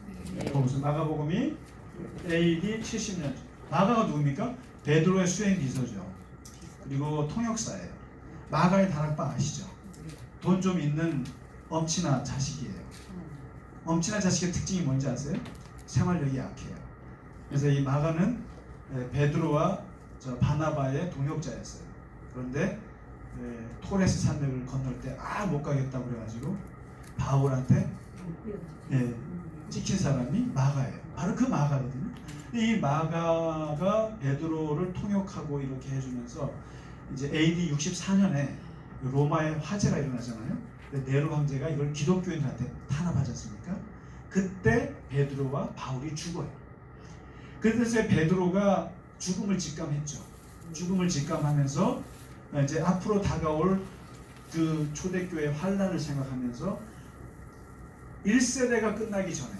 복음서 마가복음이 AD 70년. 마가가 누굽니까? 베드로의 수행 비서죠. 그리고 통역사예요. 마가의 다락방 아시죠? 돈 좀 있는 엄친아 자식이에요. 엄친아 자식의 특징이 뭔지 아세요? 생활력이 약해요. 그래서 이 마가는 베드로와 바나바의 동역자였어요. 그런데 토레스 산맥을 건널 때 못 가겠다고 그래가지고 바울한테 찍힌 사람이 마가예요. 바로 그 마가거든요. 이 마가가 베드로를 통역하고 이렇게 해주면서 이제 AD 64년에 로마에 화재가 일어나잖아요. 네로 황제가 이걸 기독교인한테 탄압하지 않습니까? 그때 베드로와 바울이 죽어요. 그래서 베드로가 죽음을 직감했죠. 죽음을 직감하면서 이제 앞으로 다가올 그 초대교회 환란을 생각하면서 1세대가 끝나기 전에,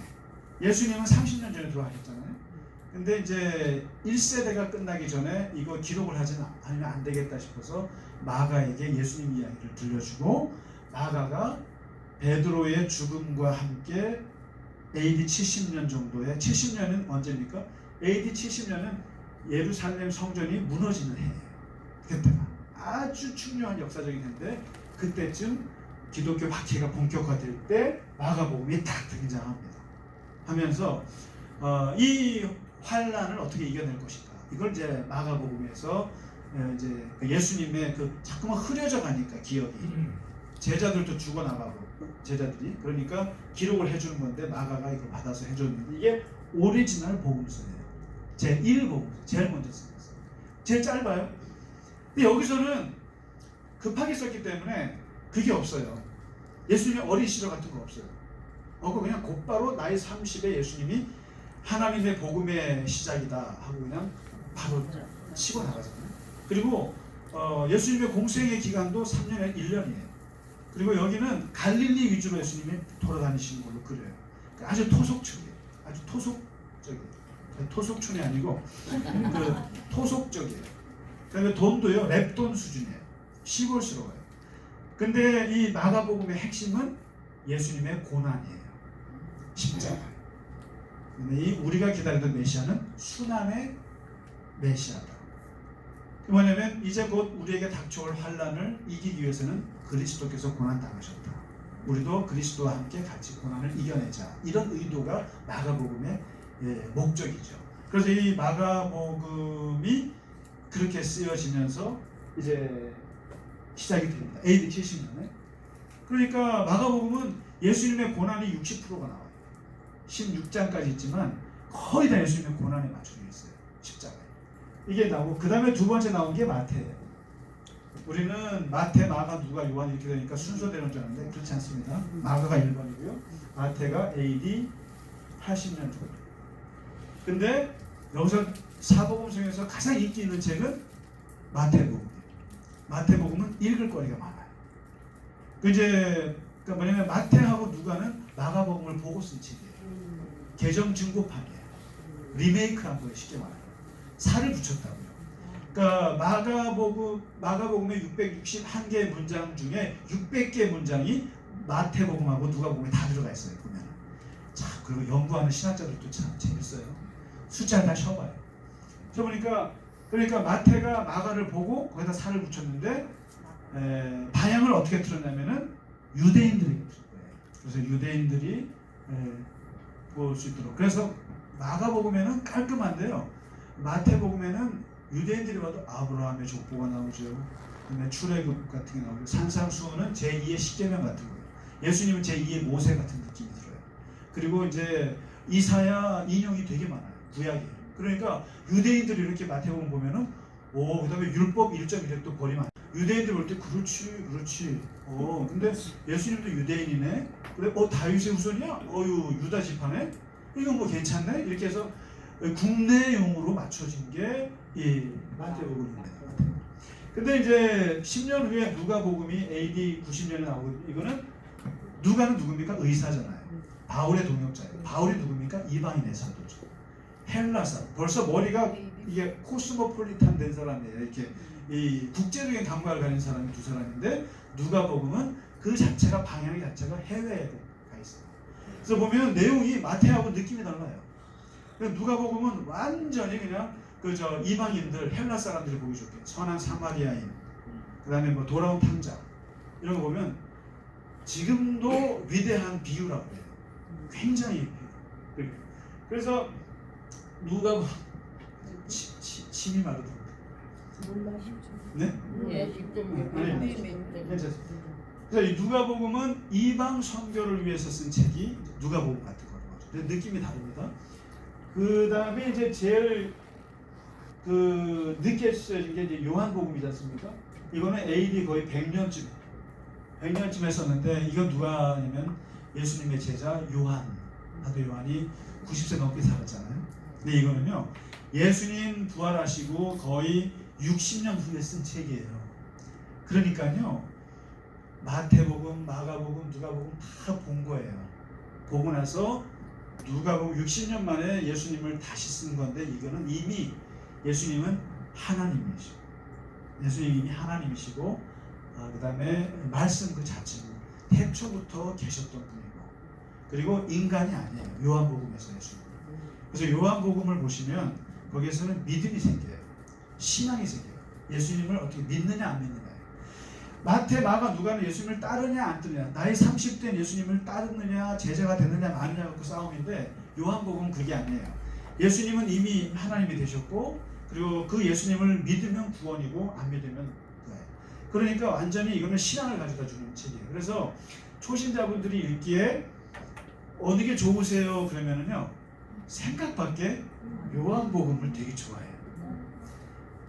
예수님은 30년 전에 들어가셨잖아요. 근데 이제 1세대가 끝나기 전에 이거 기록을 하지 않으면 안 되겠다 싶어서 마가에게 예수님 이야기를 들려주고, 마가가 베드로의 죽음과 함께 AD 70년 정도에, 70년은 언제입니까? AD 70년은 예루살렘 성전이 무너지는 해예요. 그때가 아주 중요한 역사적인 해인데, 그때쯤 기독교 박해가 본격화될 때 마가복음이 딱 등장합니다. 하면서 이 환란을 어떻게 이겨낼 것인가, 이걸 이제 마가복음에서 이제 예수님의 그 자꾸만 흐려져 가니까 기억이, 제자들도 죽어나가고 제자들이, 그러니까 기록을 해주는 건데 마가가 이걸 받아서 해줬는데, 이게 오리지널 복음서예요. 제1복음서, 제일 먼저 쓰였어요. 제일 짧아요. 근데 여기서는 급하게 썼기 때문에 그게 없어요. 예수님의 어린 시절 같은 거 없어요. 그냥 곧바로 나이 30에 예수님이 하나님의 복음의 시작이다 하고 그냥 바로 치고 나가잖아요. 그리고 예수님의 공생의 기간도 3년에 1년이에요. 그리고 여기는 갈릴리 위주로 예수님이 돌아다니시는 걸로 그려요. 아주 토속적이에요. 아주 토속적이에요. 토속촌이 아니고 그 토속적이에요. 그러니까 돈도요, 랩돈 수준이에요. 시골스러워요. 근데 이 마가복음의 핵심은 예수님의 고난이에요. 십자가. 근데 이 우리가 기다리던 메시아는 순환의 메시아다. 뭐냐면 이제 곧 우리에게 닥쳐올 환란을 이기기 위해서는 그리스도께서 고난 당하셨다. 우리도 그리스도와 함께 같이 고난을 이겨내자. 이런 의도가 마가복음의 목적이죠. 그래서 이 마가복음이 그렇게 쓰여지면서 이제 시작이 됩니다. AD 70년에. 그러니까 마가복음은 예수님의 고난이 60%가 나와요. 16장까지 있지만 거의 다 예수님의 고난에 맞춰져 있어요. 십자가에. 이게 나오고, 그 다음에 두 번째 나온 게 마태예요. 우리는 마태, 마가, 누가, 요한 이렇게 되니까 순서대로인 줄 아는데 그렇지 않습니다. 마가가 1번이고요. 마태가 AD 80년 정도. 근데 여기서 사복음 중에서 가장 인기 있는 책은 마태복음이에요. 마태복음은 읽을 거리가 많아요. 그러니까 뭐냐면 마태하고 누가는 마가복음을 보고 쓴 책이에요. 개정 증거판이에요. 리메이크한 거예요. 쉽게 말하면 살을 붙였다고요. 그러니까 마가복음의 661개의 문장 중에 600개의 문장이 마태복음하고 누가복음에 다 들어가 있어요. 보면. 자, 그리고 연구하는 신학자들도 참 재밌어요. 숫자를 다 쉬어봐요. 그러니까 마태가 마가를 보고 거기다 살을 붙였는데, 방향을 어떻게 틀었냐면은 유대인들에게 틀 거예요. 그래서 유대인들이 볼 수 있도록. 그래서 마가복음에는 깔끔한데요. 마태복음에는 유대인들이 봐도 아브라함의 족보가 나오죠. 그다음에 출애굽 같은 게 나오고 산상수훈은 제2의 십계명 같은 거예요. 예수님은 제2의 모세 같은 느낌이 들어요. 그리고 이제 이사야 인용이 되게 많아요. 구약에. 그러니까 유대인들이 이렇게 마태복음 보면은 그다음에 율법 1.1획도 버리면 안 돼. 유대인들 볼 때 그렇지. 근데 예수님도 유대인이네. 그래 다윗의 후손이야? 유다 지파네. 이건 뭐 괜찮네. 이렇게 해서 국내용으로 맞춰진 게 이 마태복음입니다. 근데 이제 10년 후에 누가복음이 AD 90년에 나오고 이거는 누가는 누굽니까? 의사잖아요. 바울의 동역자예요. 바울이 누굽니까? 이방인의 사도죠. 헬라사. 벌써 머리가 이게 코스모폴리탄 된 사람이에요. 이렇게 이 국제적인 감각을 가진 사람이 두 사람인데 누가복음은 그 자체가 방향 자체가 해외에 가 있어요. 그래서 보면 내용이 마태하고 느낌이 달라요. 누가복음은 완전히 그냥 그저 이방인들 헬라 사람들이 보기 좋게 선한 사마리아인 그다음에 뭐 돌아온 탕자 이런 거 보면 지금도 위대한 비유라고 해요. 굉장히 그래서 누가 침이 마르다. 네? 괜찮습니다. 그래서 이 누가복음은 이방 선교를 위해서 쓴 책이 누가복음 같은 거죠. 느낌이 다릅니다. 그 다음에 이제 제일 늦게 쓰여진 게 이제 요한복음이지 않습니까? 이거는 AD 거의 100년쯤에 썼는데 이건 누가 하냐면 예수님의 제자 사도 요한이 90세 넘게 살았잖아요. 근데 이거는요 예수님 부활하시고 거의 60년 후에 쓴 책이에요. 그러니까요 마태복음, 마가복음, 누가복음 다 본 거예요. 보고 나서 누가복음 60년 만에 예수님을 다시 쓴 건데 이거는 이미 예수님은 하나님이시고 예수님이 이미 하나님이시고 그 다음에 말씀 그 자체는 태초부터 계셨던 분이고 그리고 인간이 아니에요. 요한복음에서 예수님. 그래서 요한복음을 보시면 거기에서는 믿음이 생겨요. 신앙이 생겨요. 예수님을 어떻게 믿느냐 안 믿느냐. 마태, 마가, 누가는 예수님을 따르냐 안 따르냐. 나이 30대는 예수님을 따르느냐 제자가 되느냐 마느냐 갖고 싸움인데 요한복음은 그게 아니에요. 예수님은 이미 하나님이 되셨고 그리고 그 예수님을 믿으면 구원이고 안 믿으면 그거예요. 그러니까 완전히 이거는 신앙을 가져다 주는 책이에요. 그래서 초신자분들이 읽기에 어느 게 좋으세요? 그러면은요 생각밖에 요한복음을 되게 좋아해요.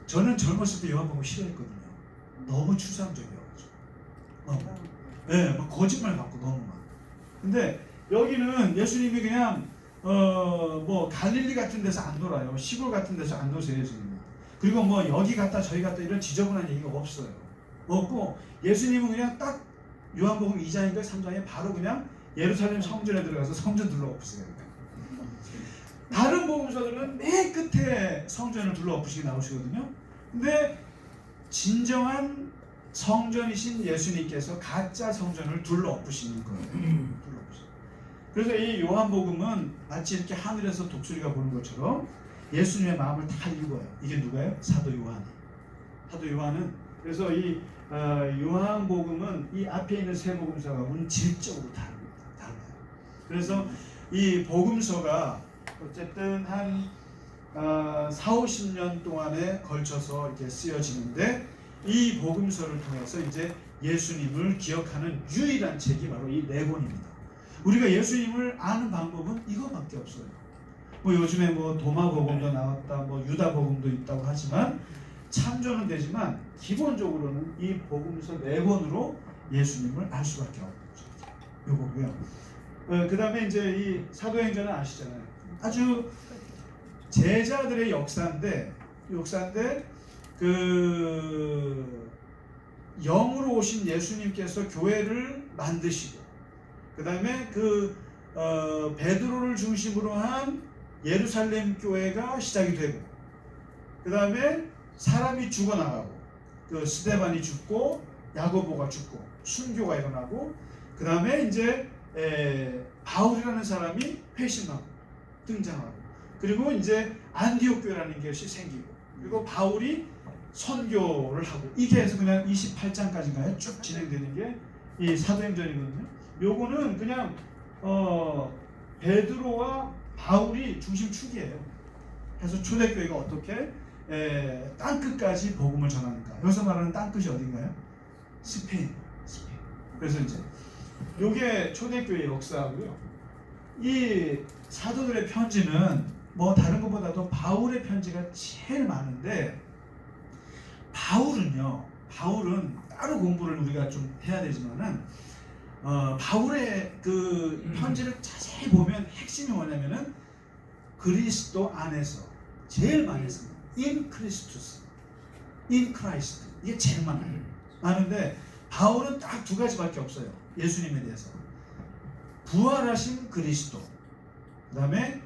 저는 젊었을 때 요한복음 싫어했거든요. 너무 추상적이어가지고 막 거짓말 같고 너무 막. 근데 여기는 예수님이 그냥 뭐 갈릴리 같은 데서 안 놀아요. 시골 같은 데서 안 노세요 예수님은. 그리고 뭐 여기 갔다 저기 갔다 이런 지저분한 얘기가 없어요. 없고 예수님은 그냥 딱 요한복음 2장인가 3장에 바로 그냥 예루살렘 성전에 들어가서 성전 둘러엎으세요. 다른 복음서들은 맨 끝에 성전을 둘러엎으시게 나오시거든요. 근데 진정한 성전이신 예수님께서 가짜 성전을 둘러엎으시는 거예요. 그래서 이 요한복음은 마치 이렇게 하늘에서 독수리가 보는 것처럼 예수님의 마음을 다 읽어요. 이게 누가요? 사도 요한이. 사도 요한은 그래서 이 요한복음은 이 앞에 있는 세 복음서가 본질적으로 다릅니다. 달라요. 그래서 이 복음서가 어쨌든 한 40-50년 동안에 걸쳐서 이렇게 쓰여지는데 이 복음서를 통해서 이제 예수님을 기억하는 유일한 책이 바로 이 네 권입니다. 우리가 예수님을 아는 방법은 이거밖에 없어요. 뭐 요즘에 뭐 도마복음도 나왔다, 뭐 유다복음도 있다고 하지만 참조는 되지만 기본적으로는 이 복음서 네 권으로 예수님을 알 수밖에 없죠. 요거고요. 그 다음에 이제 이 사도행전은 아시잖아요. 아주 제자들의 역사인데 그 영으로 오신 예수님께서 교회를 만드시고 그 다음에 베드로를 중심으로 한 예루살렘 교회가 시작이 되고 그 다음에 사람이 죽어나가고 그 스데반이 죽고 야고보가 죽고 순교가 일어나고 그 다음에 이제 바울이라는 사람이 회심하고 등장하고 그리고 이제 안디옥 교회라는 것이 생기고 그리고 바울이 선교를 하고 이게 해서 그냥 28장까지인가요? 쭉 진행되는 게 이 사도행전이거든요. 요거는 그냥 베드로와 바울이 중심축이에요. 그래서 초대교회가 어떻게 땅끝까지 복음을 전하는가. 여기서 말하는 땅끝이 어딘가요? 스페인. 그래서 이제 요게 초대교회 역사고요. 이 사도들의 편지는 뭐 다른 것보다도 바울의 편지가 제일 많은데, 바울은 따로 공부를 우리가 좀 해야 되지만은 바울의 그 편지를 자세히 보면 핵심이 뭐냐면은 그리스도 안에서 제일 많이 씁니다. In Christus, in Christ. 이게 제일 많은데 바울은 딱 두 가지밖에 없어요. 예수님에 대해서 부활하신 그리스도, 그 다음에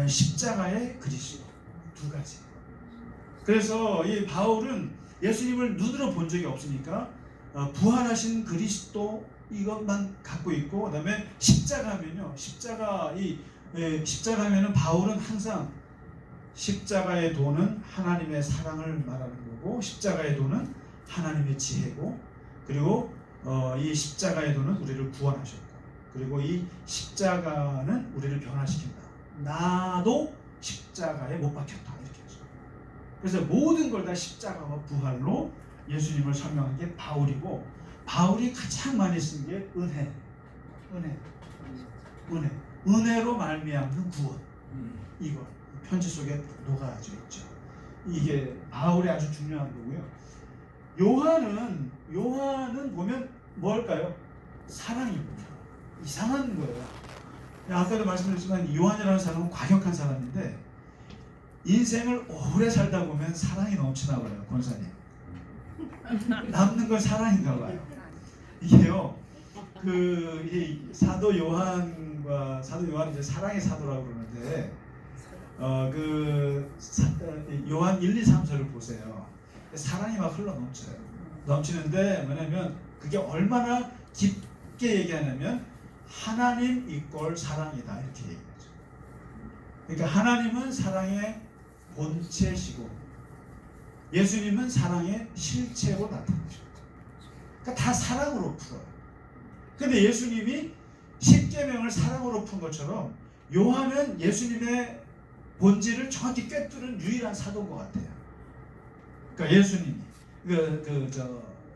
십자가의 그리스도, 두 가지. 그래서 이 바울은 예수님을 눈으로 본 적이 없으니까 부활하신 그리스도 이것만 갖고 있고, 그 다음에 십자가면요, 십자가면은 바울은 항상 십자가의 도는 하나님의 사랑을 말하는 거고, 십자가의 도는 하나님의 지혜고, 그리고 이 십자가의 도는 우리를 구원하셨고, 그리고 이 십자가는 우리를 변화시킨다. 나도 십자가에 못 박혔다, 이렇게 해서. 그래서 모든 걸 다 십자가와 부활로 예수님을 설명한 게 바울이고, 바울이 가장 많이 쓴 게 은혜로 말미암는 구원. 이거 편지 속에 녹아져 있죠. 이게 바울이 아주 중요한 거고요. 요한은 보면 뭘까요? 사랑입니다. 이상한 거예요. 아까도 말씀드렸지만 요한이라는 사람은 과격한 사람인데, 인생을 오래 살다 보면 사랑이 넘치나 봐요, 권사님. 남는 건 사랑인가 봐요. 이게요, 이 사도 요한과 사도 요한 이제 사랑의 사도라고 그러는데, 요한 1, 2, 3서를 보세요. 사랑이 막 흘러 넘치는데 뭐냐면 그게 얼마나 깊게 얘기하냐면 하나님 이꼴 사랑이다, 이렇게 얘기하죠. 그러니까 하나님은 사랑의 본체시고 예수님은 사랑의 실체로 나타나죠. 그러니까 다 사랑으로 풀어요. 근데 예수님이 십계명을 사랑으로 푼 것처럼 요한은 예수님의 본질을 정확히 꿰뚫은 유일한 사도인 것 같아요. 그러니까 예수님이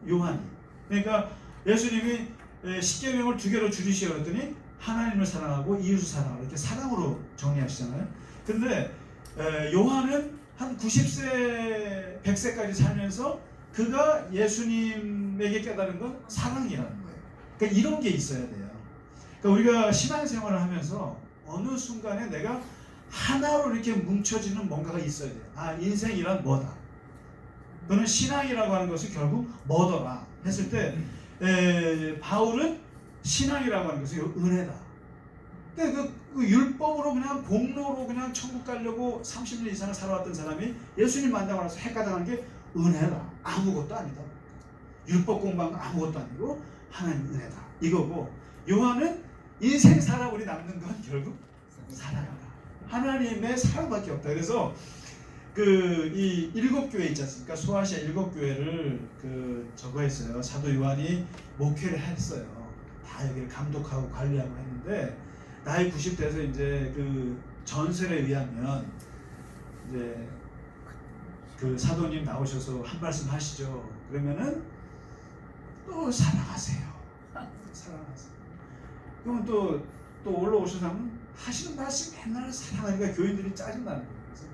요한이, 그러니까 예수님이 십계명을 두 개로 줄이시오 그랬더니 하나님을 사랑하고 이웃을 사랑하고 이렇게 사랑으로 정리하시잖아요. 근데 요한은 한 90세 100세까지 살면서 그가 예수님에게 깨달은 건 사랑이라는 거예요. 그러니까 이런 게 있어야 돼요. 그러니까 우리가 신앙생활을 하면서 어느 순간에 내가 하나로 이렇게 뭉쳐지는 뭔가가 있어야 돼요. 아, 인생이란 뭐다, 또는 신앙이라고 하는 것이 결국 뭐더라 했을 때 바울은 신앙이라고 하는 것이 은혜다. 그러니까 그 율법으로 그냥 공로로 그냥 천국 가려고 30년 이상을 살아왔던 사람이 예수님 만나고 나서 헷가당한 게 은혜다. 아무것도 아니다. 율법 공부한 거 아무것도 아니고 하나님 은혜다, 이거고, 요한은 인생 살아보니 남는 건 결국 사랑이다. 하나님의 사랑밖에 없다. 그래서 이 7교회 있지 않습니까? 소아시아 7교회를 저거 했어요. 사도 요한이 목회를 했어요. 다 여기를 감독하고 관리하고 했는데, 나이 90대에서 이제 전설에 의하면 이제 사도님 나오셔서 한 말씀 하시죠. 그러면은 또 사랑하세요. 그러면 또 올라오셔서 하면 하시는 말씀 맨날 사랑하니까 교인들이 짜증나는 거예요. 그래서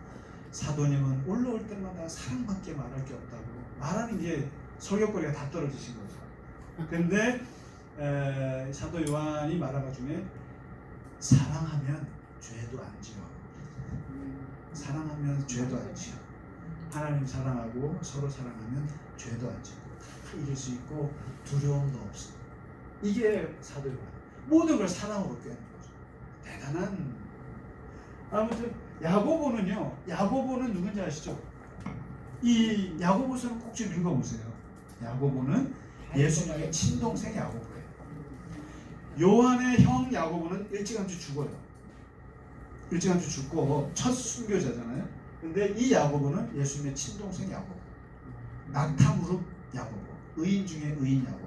사도님은 올라올 때마다 사랑밖에 말할 게 없다고 말하는 게 설교거리가 다 떨어지신 거죠. 근데 사도 요한이 말한 것 중에 사랑하면 죄도 안 지어. 사랑하면 죄도 안 지어. 하나님 사랑하고 서로 사랑하면 죄도 안 지고 다 이길 수 있고 두려움도 없어. 이게 사도 요한. 모든 걸 사랑으로 꿰는 거죠. 대단한. 아무튼 야고보는 누군지 아시죠? 이 야고보서는 꼭 좀 읽어보세요. 야고보는 예수님의 친동생 야고보예요. 요한의 형 야고보는 일찌감치 죽어요. 일찌감치 죽고 첫 순교자잖아요. 근데 이 야고보는 예수님의 친동생 야고보, 낙타무릎 야고보, 의인 중에 의인 야고보,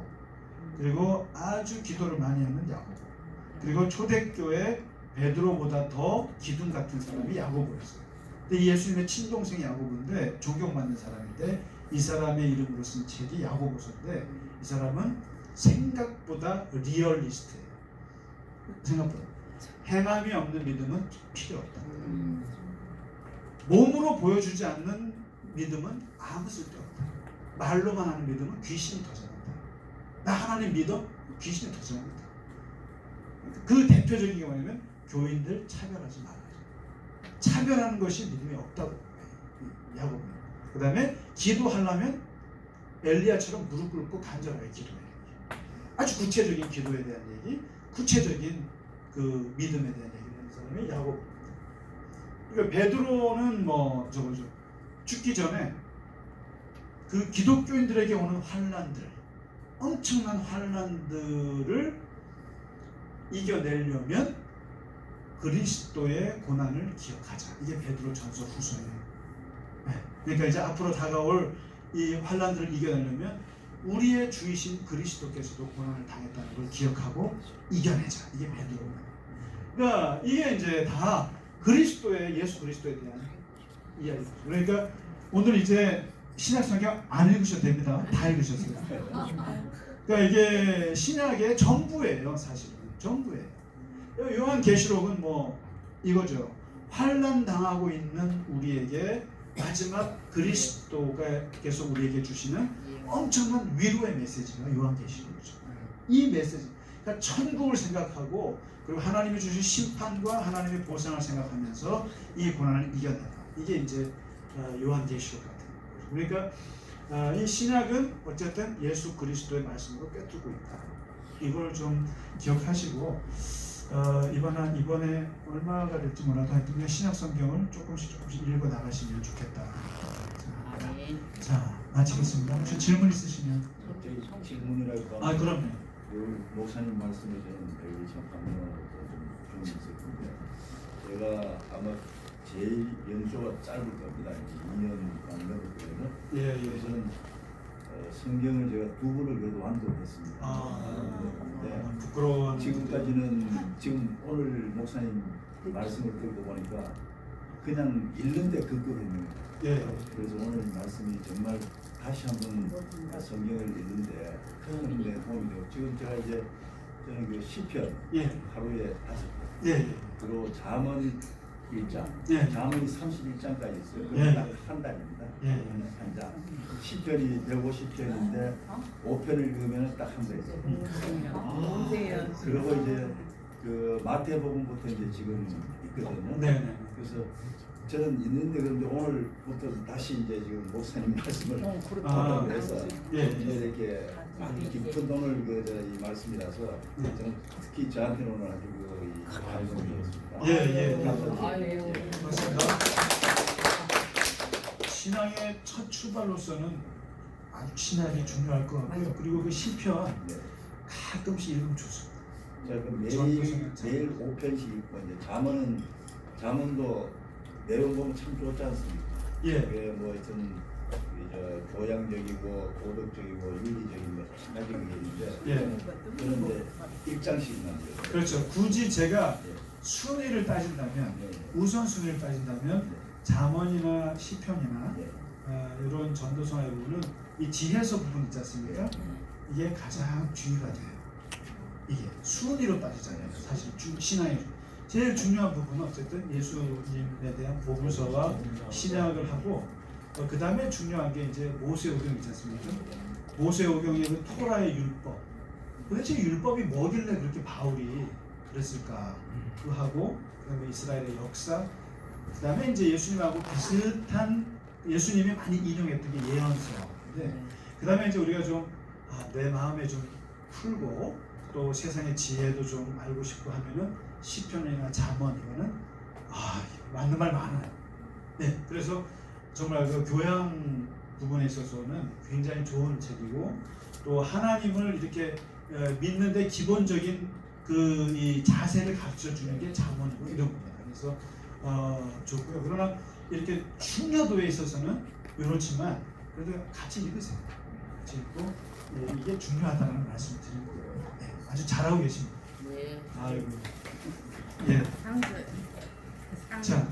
그리고 아주 기도를 많이 하는 야고보, 그리고 초대교회 베드로보다 더 기둥 같은 사람이 야고보였어요. 근데 예수님의 친동생이 야고보인데 존경받는 사람인데 이 사람의 이름으로 쓴 책이 야고보서인데 이 사람은 생각보다 리얼리스트예요. 생각보다 행함이 없는 믿음은 필요 없다. 몸으로 보여주지 않는 믿음은 아무 쓸데없다. 말로만 하는 믿음은 귀신이 더 잘한다. 나 하나님 믿어? 귀신이 더 잘합니다. 그 대표적인 게 뭐냐면 교인들 차별하지 말아요. 차별하는 것이 믿음이 없다고 야고보는. 그 다음에 기도하려면 엘리야처럼 무릎 꿇고 간절하게 기도해야 돼요. 아주 구체적인 기도에 대한 얘기, 구체적인 그 믿음에 대한 얘기를 하는 사람이 야고보입니다. 그러니까 베드로는 뭐 저거죠. 죽기 전에 그 기독교인들에게 오는 환난들, 엄청난 환난들을 이겨내려면 그리스도의 고난을 기억하자. 이게 베드로 전서 후서예요. 네. 그러니까 이제 앞으로 다가올 이 환난들을 이겨내려면 우리의 주이신 그리스도께서도 고난을 당했다는 걸 기억하고 이겨내자. 이게 베드로입니다. 그러니까 이게 이제 다 그리스도의 예수 그리스도에 대한 이야기죠. 그러니까 오늘 이제 신약 성경 안 읽으셔도 됩니다. 다 읽으셨어요. 그러니까 이게 신약의 전부예요, 사실은. 전부예요. 요한계시록은 뭐 이거죠. 환난 당하고 있는 우리에게 마지막 그리스도께서 우리에게 주시는 엄청난 위로의 메시지가 요한계시록이죠. 이 메시지, 그러니까 천국을 생각하고 그리고 하나님이 주신 심판과 하나님의 보상을 생각하면서 이 고난을 이겨내다. 이게 이제 요한계시록 같은 거죠. 그러니까 이 신약은 어쨌든 예수 그리스도의 말씀으로 꿰뚫고 있다. 이걸 좀 기억하시고 이번에 얼마가 될지 몰라도 하여튼 신약 성경을 조금씩 읽어 나가시면 좋겠다. 자, 마치겠습니다. 혹시 질문 있으시면? 갑자기 질문이랄까? 그럼요. 목사님 말씀에 저는 되게 참 감명하고 좀 있을 텐데, 제가 아마 제일 연소가 짧을 겁니다. 2년 넘었거든요. 그래서는 성경을 제가 2번을 그래도 완독했습니다. 근데 부끄러운 지금까지는 지금 오늘 목사님 말씀을 듣고 보니까 그냥 읽는데 그거거든요. 그래서 오늘 말씀이 정말 다시 한번 성경을 읽는데 큰 데 도움이 되고, 지금 제가 이제 저는 그 시편 하루에 5번, 그리고 잠언 1장, 잠언이 31장까지 있어요. 딱 한 달입니다. 한 장. 시편이 150편인데 5편을 읽으면 딱 한 달이에요. 그리고 이제 그 마태복음부터 이제 지금 있거든요. 그래서 저는 있는데, 그런데 오늘부터 다시 이제 지금 목사님 말씀을 하려고 해서 이렇게 아주 깊은 오늘 이 말씀이라서 저는 특히 저한테는 오늘 아주 이 감동이었습니다. 맞습니다. 신앙의 첫 출발로서는 아주 신학이 중요할 것 같고요. 그리고 그 시편 가끔씩 읽으면 좋습니다. 제가 매일 5편씩 읽고, 이제 잠언도 내용 보면 참 좋지 않습니까? 그게 뭐 하여튼 교양적이고 도덕적이고 윤리적인 뭐 한 가지 게 있는데, 저는 이제 1장씩만 읽어요. 그렇죠. 굳이 제가 순위를 따진다면, 우선순위를 따진다면 잠언이나 시편이나 이런 전도서의 부분은 이 지혜서 부분 있지 않습니까? 이게 가장 주의가 돼요. 이게 순위로 따지잖아요. 사실 신앙의 제일 중요한 부분은 어쨌든 예수님에 대한 보고서와 신약을 하고, 그 다음에 중요한 게 이제 모세오경 있지 않습니까? 모세오경의 그 토라의 율법, 도대체 율법이 뭐길래 그렇게 바울이 그랬을까? 그 하고, 그 다음에 이스라엘의 역사, 그 다음에 이제 예수님하고 비슷한, 예수님이 많이 인용했던 게 예언서인데, 그 다음에 이제 우리가 좀 내 마음에 좀 풀고 또 세상의 지혜도 좀 알고 싶고 하면은 시편이나 잠언, 이거는 맞는 말 많아요. 그래서 정말 그 교양 부분에 있어서는 굉장히 좋은 책이고, 또 하나님을 이렇게 믿는데 기본적인 그 이 자세를 가르쳐 주는 게 잠언이고 이런 겁니다. 그래서 좋고요. 그러나 이렇게 중요도에 있어서는 이렇지만 그래도 같이 읽으세요. 같이 읽고 이게 중요하다는 말씀을 드리는 거예요. 아주 잘하고 계십니다. 아이고. 예. 상주. 자,